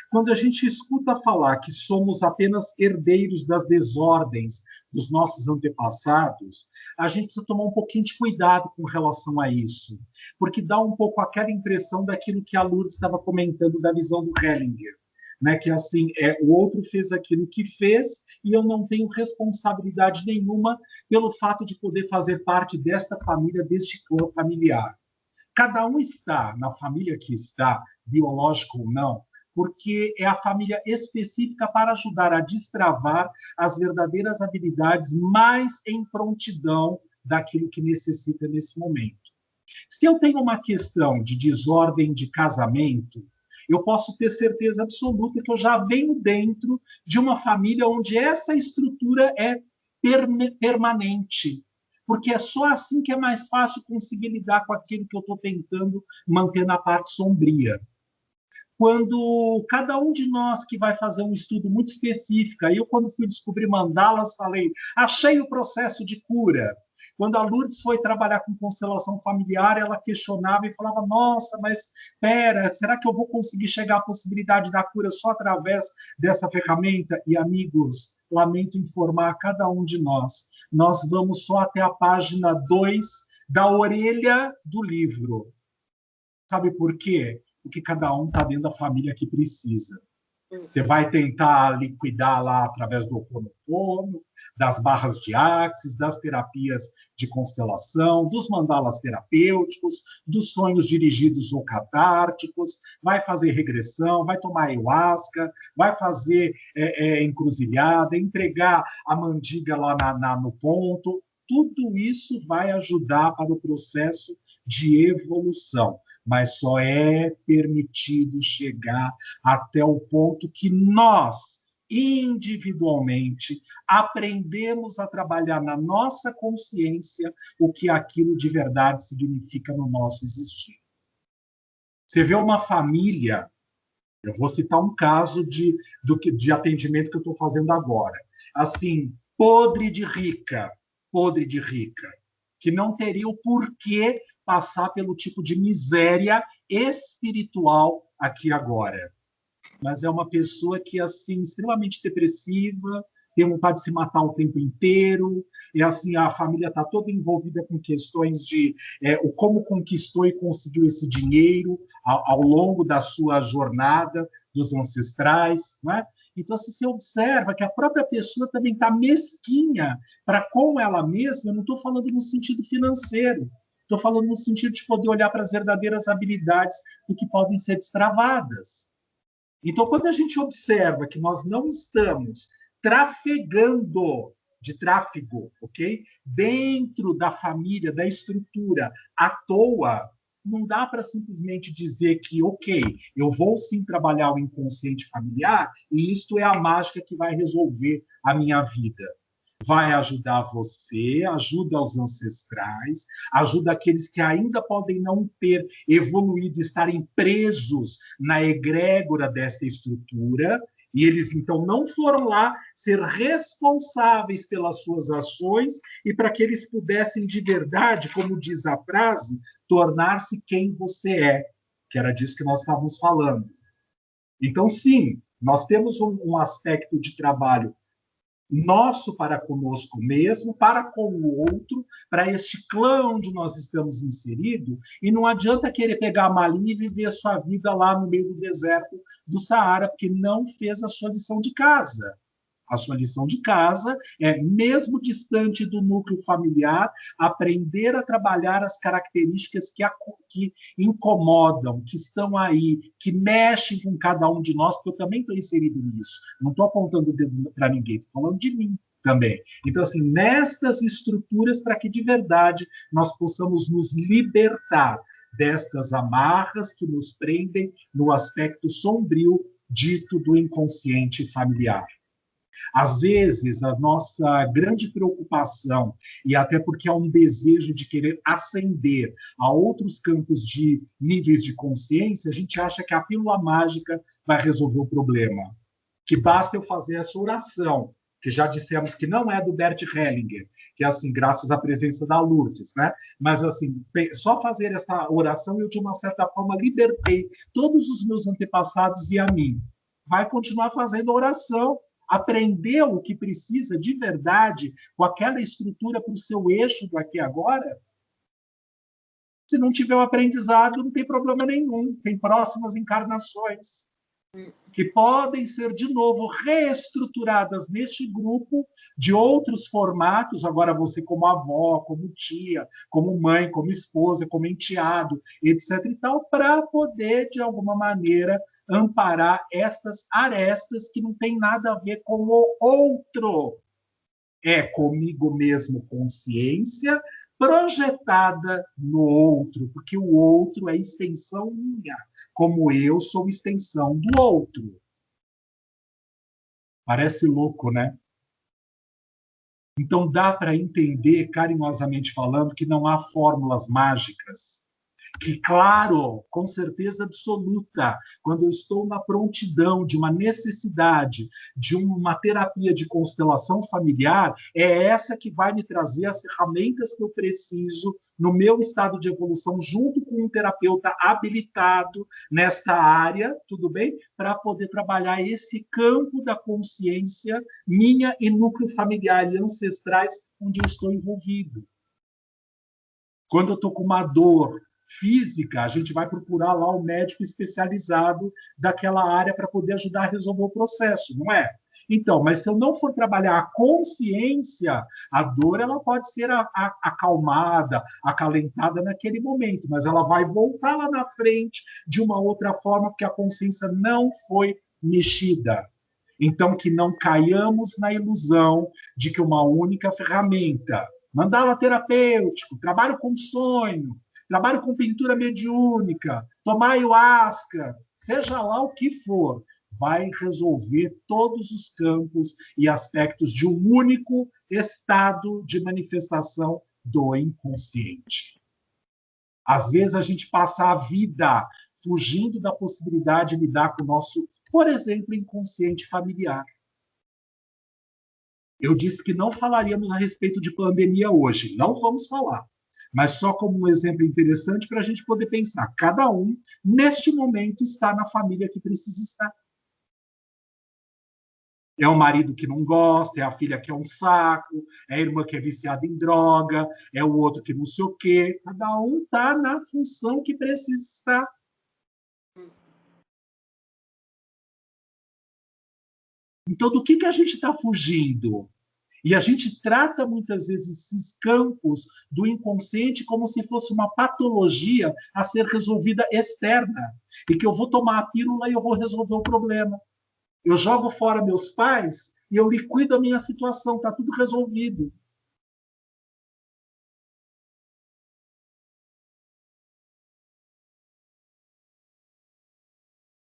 Quando a gente escuta falar que somos apenas herdeiros das desordens dos nossos antepassados, a gente precisa tomar um pouquinho de cuidado com relação a isso, porque dá um pouco aquela impressão daquilo que a Lourdes estava comentando da visão do Hellinger, né, que assim, o outro fez aquilo que fez e eu não tenho responsabilidade nenhuma pelo fato de poder fazer parte desta família, deste clã familiar. Cada um está na família que está, biológico ou não, porque é a família específica para ajudar a destravar as verdadeiras habilidades mais em prontidão daquilo que necessita nesse momento. Se eu tenho uma questão de desordem de casamento, eu posso ter certeza absoluta que eu já venho dentro de uma família onde essa estrutura é permanente, porque é só assim que é mais fácil conseguir lidar com aquilo que eu estou tentando manter na parte sombria. Quando cada um de nós que vai fazer um estudo muito específico, eu quando fui descobrir mandalas, falei, achei o processo de cura. Quando a Lourdes foi trabalhar com constelação familiar, ela questionava e falava, nossa, mas espera, será que eu vou conseguir chegar à possibilidade da cura só através dessa ferramenta? E, amigos, lamento informar a cada um de nós vamos só até a página 2 da orelha do livro. Sabe por quê? Porque cada um está dentro da família que precisa. Você vai tentar liquidar lá através do Ho'oponopono, das barras de Axis, das terapias de constelação, dos mandalas terapêuticos, dos sonhos dirigidos ou catárticos, vai fazer regressão, vai tomar ayahuasca, vai fazer encruzilhada, entregar a mandiga lá no ponto. Tudo isso vai ajudar para o processo de evolução, mas só é permitido chegar até o ponto que nós, individualmente, aprendemos a trabalhar na nossa consciência o que aquilo de verdade significa no nosso existir. Você vê uma família, eu vou citar um caso de atendimento que eu estou fazendo agora, assim, podre de rica, que não teria o porquê passar pelo tipo de miséria espiritual aqui agora. Mas é uma pessoa que, assim, extremamente depressiva, tem vontade de se matar o tempo inteiro, e assim, a família está toda envolvida com questões de como conquistou e conseguiu esse dinheiro ao longo da sua jornada dos ancestrais, não é? Então, se você observa que a própria pessoa também está mesquinha para com ela mesma, eu não estou falando no sentido financeiro, estou falando no sentido de poder olhar para as verdadeiras habilidades do que podem ser destravadas. Então, quando a gente observa que nós não estamos trafegando de tráfego, ok? Dentro da família, da estrutura, à toa, não dá para simplesmente dizer que, ok, eu vou sim trabalhar o inconsciente familiar e isto é a mágica que vai resolver a minha vida. Vai ajudar você, ajuda os ancestrais, ajuda aqueles que ainda podem não ter evoluído, estarem presos na egrégora dessa estrutura, e eles, então, não foram lá ser responsáveis pelas suas ações e para que eles pudessem, de verdade, como diz a frase, tornar-se quem você é, que era disso que nós estávamos falando. Então, sim, nós temos um aspecto de trabalho nosso para conosco mesmo, para com o outro, para este clã onde nós estamos inseridos, e não adianta querer pegar a malinha e viver a sua vida lá no meio do deserto do Saara, porque não fez a sua lição de casa. A sua lição de casa é, mesmo distante do núcleo familiar, aprender a trabalhar as características que incomodam, que estão aí, que mexem com cada um de nós, porque eu também estou inserido nisso. Não estou apontando o dedo para ninguém, estou falando de mim também. Então, assim, nestas estruturas, para que de verdade nós possamos nos libertar destas amarras que nos prendem no aspecto sombrio dito do inconsciente familiar. Às vezes, a nossa grande preocupação, e até porque há um desejo de querer ascender a outros campos de níveis de consciência, a gente acha que a pílula mágica vai resolver o problema. Que basta eu fazer essa oração, que já dissemos que não é do Bert Hellinger, que é assim, graças à presença da Lourdes, né? Mas assim, só fazer essa oração eu, de uma certa forma, libertei todos os meus antepassados e a mim. Vai continuar fazendo a oração, aprendeu o que precisa de verdade com aquela estrutura para o seu eixo do aqui e agora. Se não tiver o aprendizado, não tem problema nenhum. Tem próximas encarnações que podem ser, de novo, reestruturadas neste grupo de outros formatos, agora você como avó, como tia, como mãe, como esposa, como enteado, etc. e tal, para poder, de alguma maneira, amparar estas arestas que não tem nada a ver com o outro. É comigo mesmo consciência projetada no outro, porque o outro é extensão minha, como eu sou extensão do outro. Parece louco, né? Então dá para entender, carinhosamente falando, que não há fórmulas mágicas. Que, claro, com certeza absoluta, quando eu estou na prontidão de uma necessidade de uma terapia de constelação familiar, é essa que vai me trazer as ferramentas que eu preciso no meu estado de evolução, junto com um terapeuta habilitado nesta área, tudo bem? Para poder trabalhar esse campo da consciência minha e núcleo familiar e ancestrais onde eu estou envolvido. Quando eu estou com uma dor física, a gente vai procurar lá o médico especializado daquela área para poder ajudar a resolver o processo, não é? Então, mas se eu não for trabalhar a consciência, a dor ela pode ser acalmada, acalentada naquele momento, mas ela vai voltar lá na frente de uma outra forma, porque a consciência não foi mexida. Então, que não caiamos na ilusão de que uma única ferramenta, mandala terapêutico, trabalho com sonho, trabalho com pintura mediúnica, tomar ayahuasca, seja lá o que for, vai resolver todos os campos e aspectos de um único estado de manifestação do inconsciente. Às vezes a gente passa a vida fugindo da possibilidade de lidar com o nosso, por exemplo, inconsciente familiar. Eu disse que não falaríamos a respeito de pandemia hoje, não vamos falar. Mas só como um exemplo interessante para a gente poder pensar. Cada um, neste momento, está na família que precisa estar. É o marido que não gosta, é a filha que é um saco, é a irmã que é viciada em droga, é o outro que não sei o quê. Cada um está na função que precisa estar. Então, do que a gente está fugindo? E a gente trata muitas vezes esses campos do inconsciente como se fosse uma patologia a ser resolvida externa. E que eu vou tomar a pílula e eu vou resolver o problema. Eu jogo fora meus pais e eu liquido a minha situação, está tudo resolvido.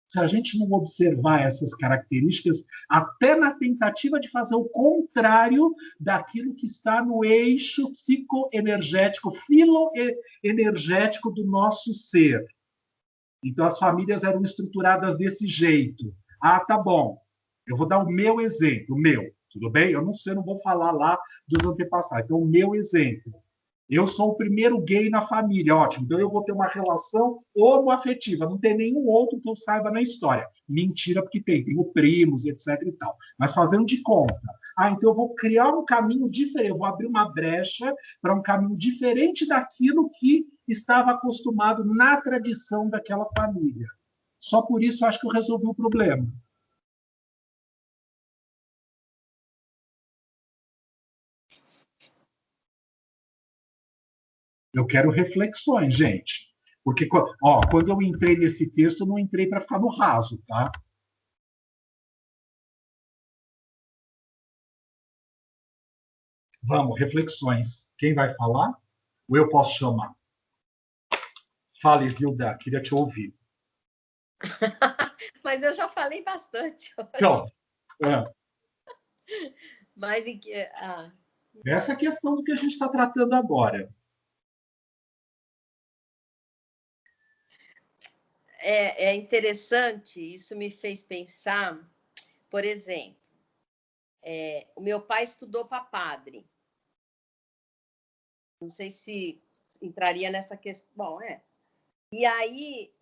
Se a gente não observar essas características, até na tentativa de fazer o contrário daquilo que está no eixo psicoenergético, filoenergético do nosso ser. Então, as famílias eram estruturadas desse jeito. Ah, tá bom. Eu vou dar o meu exemplo, o meu, tudo bem? Eu não sei, não vou falar lá dos antepassados. Então, o meu exemplo. Eu sou o primeiro gay na família, ótimo. Então eu vou ter uma relação homoafetiva. Não tem nenhum outro que eu saiba na história. Mentira, porque tenho primos, etc. e tal. Mas fazendo de conta. Ah, então eu vou criar um caminho diferente. Eu vou abrir uma brecha para um caminho diferente daquilo que estava acostumado na tradição daquela família. Só por isso eu acho que eu resolvi o problema. Eu quero reflexões, gente. Porque, ó, quando eu entrei nesse texto, eu não entrei para ficar no raso, tá? Vamos, reflexões. Quem vai falar? Ou eu posso chamar? Fala, Isilda, queria te ouvir. Mas eu já falei bastante hoje. Então, Mas essa é a questão do que a gente está tratando agora. É interessante, isso me fez pensar, por exemplo, o meu pai estudou para padre. Não sei se entraria nessa questão. Bom, E aí,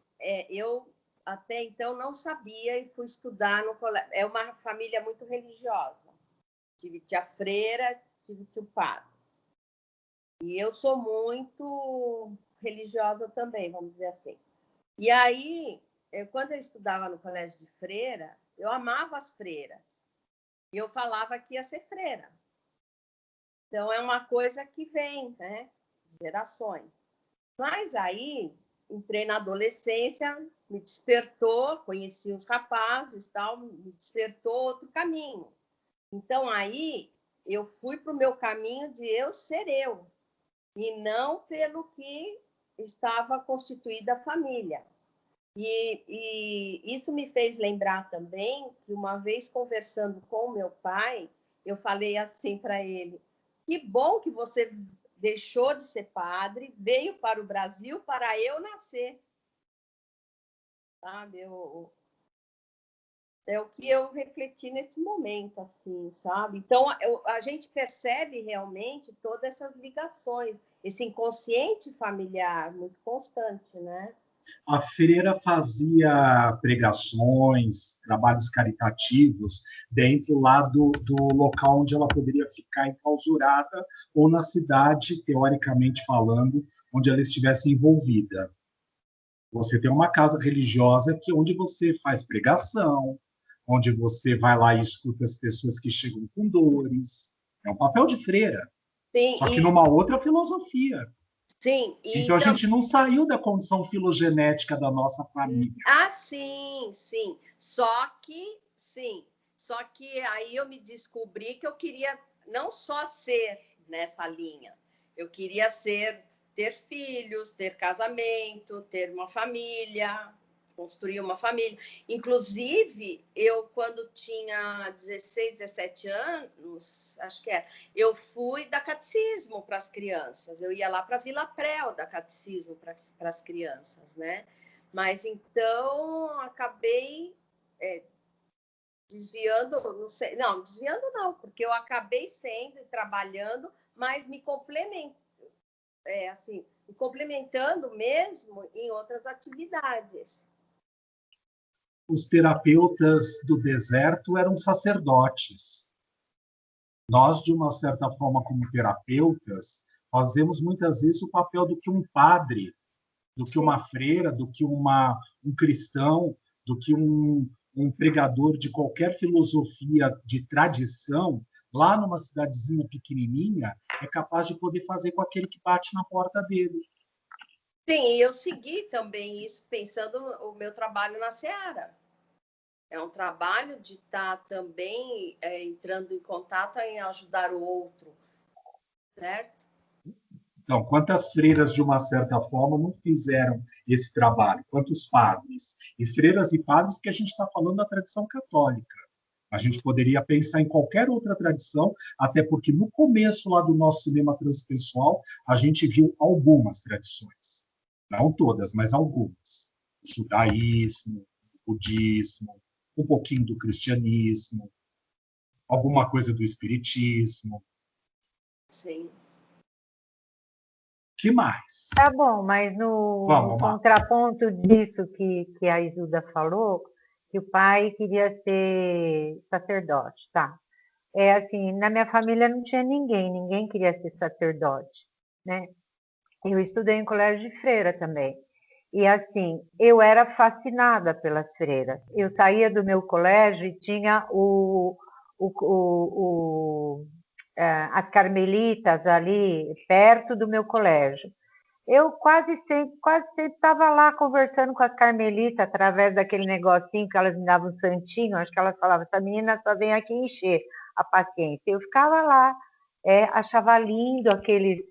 eu até então não sabia e fui estudar no colégio. É uma família muito religiosa. Tive tia freira, tive tio padre. E eu sou muito religiosa também, vamos dizer assim. E aí, quando eu estudava no colégio de freira, eu amava as freiras. E eu falava que ia ser freira. Então, é uma coisa que vem, né? Gerações. Mas aí, entrei na adolescência, me despertou, conheci os rapazes, tal, me despertou outro caminho. Então, aí, eu fui para o meu caminho de eu ser eu, e não pelo que estava constituída a família. E isso me fez lembrar também que uma vez conversando com o meu pai, eu falei assim para ele: que bom que você deixou de ser padre, veio para o Brasil para eu nascer. Sabe? É o que eu refleti nesse momento, assim, sabe? Então, a gente percebe realmente todas essas ligações, esse inconsciente familiar muito constante, né? A freira fazia pregações, trabalhos caritativos dentro lá do local onde ela poderia ficar enclausurada ou na cidade, teoricamente falando, onde ela estivesse envolvida. Você tem uma casa religiosa onde você faz pregação, onde você vai lá e escuta as pessoas que chegam com dores. É um papel de freira, Sim, só que numa outra filosofia. Sim. Então, a gente não saiu da condição filogenética da nossa família. Sim, sim. Só que aí eu me descobri que eu queria não só ser nessa linha, eu queria ter filhos, ter casamento, ter uma família, construir uma família. Inclusive, eu, quando tinha 16, 17 anos, acho que eu fui dar catecismo para as crianças. Eu ia lá para a Vila Prel dar catecismo para as crianças, né? Mas, então, acabei desviando, não sei, não, desviando não, porque eu acabei sendo e trabalhando, mas me complementando mesmo em outras atividades. Os terapeutas do deserto eram sacerdotes. Nós, de uma certa forma, como terapeutas, fazemos muitas vezes o papel do que um padre, do que uma freira, do que um cristão, do que um pregador de qualquer filosofia de tradição, lá numa cidadezinha pequenininha, é capaz de poder fazer com aquele que bate na porta dele. Sim, eu segui também isso, pensando o meu trabalho na Seara. É um trabalho de estar também entrando em contato em ajudar o outro, certo? Então, quantas freiras, de uma certa forma, não fizeram esse trabalho? Quantos padres? E freiras e padres, que a gente está falando da tradição católica. A gente poderia pensar em qualquer outra tradição, até porque no começo lá do nosso cinema transpessoal, a gente viu algumas tradições. Não todas, mas algumas. O judaísmo, o budismo, um pouquinho do cristianismo, alguma coisa do espiritismo. Sim. Que mais? Tá bom, mas no contraponto disso que a Isilda falou, que o pai queria ser sacerdote, tá? Assim, na minha família não tinha ninguém queria ser sacerdote, né? Eu estudei em colégio de freira também. E assim, eu era fascinada pelas freiras. Eu saía do meu colégio e tinha as carmelitas ali perto do meu colégio. Eu quase sempre estava lá conversando com as carmelitas através daquele negocinho que elas me davam um santinho. Acho que elas falavam: essa menina só vem aqui encher a paciência. Eu ficava lá, achava lindo aqueles,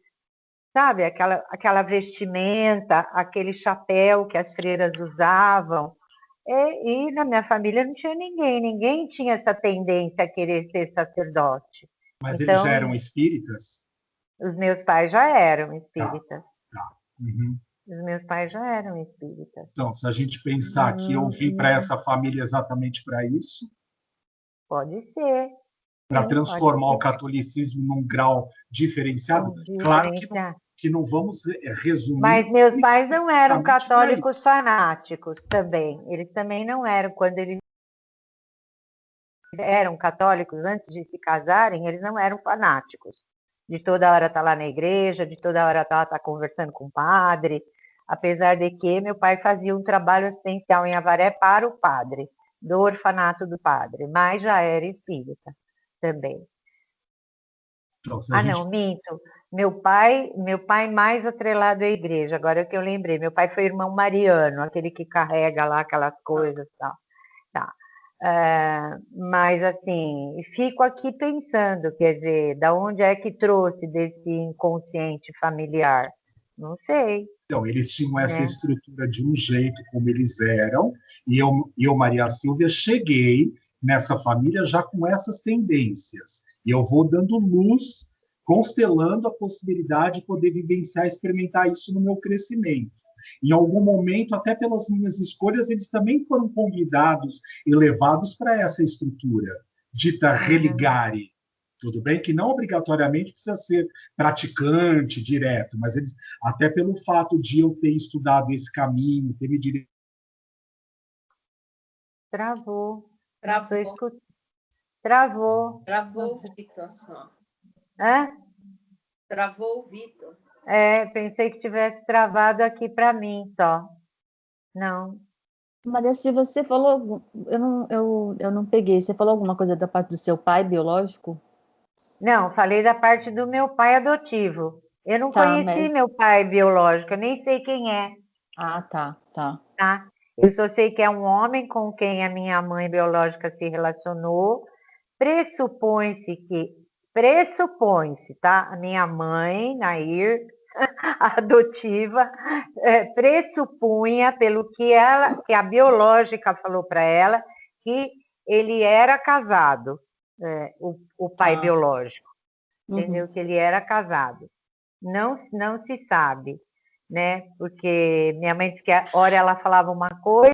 sabe, aquela vestimenta, aquele chapéu que as freiras usavam. E na minha família não tinha ninguém tinha essa tendência a querer ser sacerdote. Mas então, eles já eram espíritas? Os meus pais já eram espíritas. Tá. Uhum. Os meus pais já eram espíritas. Então, se a gente pensar que eu vim para essa família exatamente para isso... Pode ser. para transformar o catolicismo num grau diferenciado. Claro que não vamos resumir. Mas meus pais não eram católicos fanáticos também. Eles também não eram, quando eles eram católicos antes de se casarem, eles não eram fanáticos. De toda hora estar lá na igreja, de toda hora estar conversando com o padre. Apesar de que meu pai fazia um trabalho assistencial em Avaré para o padre, do orfanato do padre, mas já era espírita também. Então, não, minto. Meu pai mais atrelado à igreja, agora é que eu lembrei. Meu pai foi irmão Mariano, aquele que carrega lá aquelas coisas e tal. Tá. Mas, assim, fico aqui pensando, quer dizer, da onde é que trouxe desse inconsciente familiar? Não sei. Então, eles tinham essa estrutura de um jeito como eles eram, e eu, Maria Silvia, cheguei nessa família já com essas tendências. E eu vou dando luz, constelando a possibilidade de poder vivenciar, experimentar isso no meu crescimento. Em algum momento, até pelas minhas escolhas, eles também foram convidados e levados para essa estrutura, dita religare. Tudo bem que não obrigatoriamente precisa ser praticante direto, mas eles, até pelo fato de eu ter estudado esse caminho, ter me dirigido. Travou, o Vitor só. Travou o Vitor. Pensei que tivesse travado aqui para mim só. Não. Maria Silva, você falou, eu não peguei, você falou alguma coisa da parte do seu pai biológico? Não, falei da parte do meu pai adotivo. Eu não conheci meu pai biológico, eu nem sei quem é. Tá. Eu só sei que é um homem com quem a minha mãe biológica se relacionou. Pressupõe-se, tá? A minha mãe, Nair, adotiva, pressupunha, pelo que a biológica falou para ela, que ele era casado, o pai biológico, entendeu? Que ele era casado. Não se sabe, né? Porque minha mãe disse que a hora ela falava uma coisa,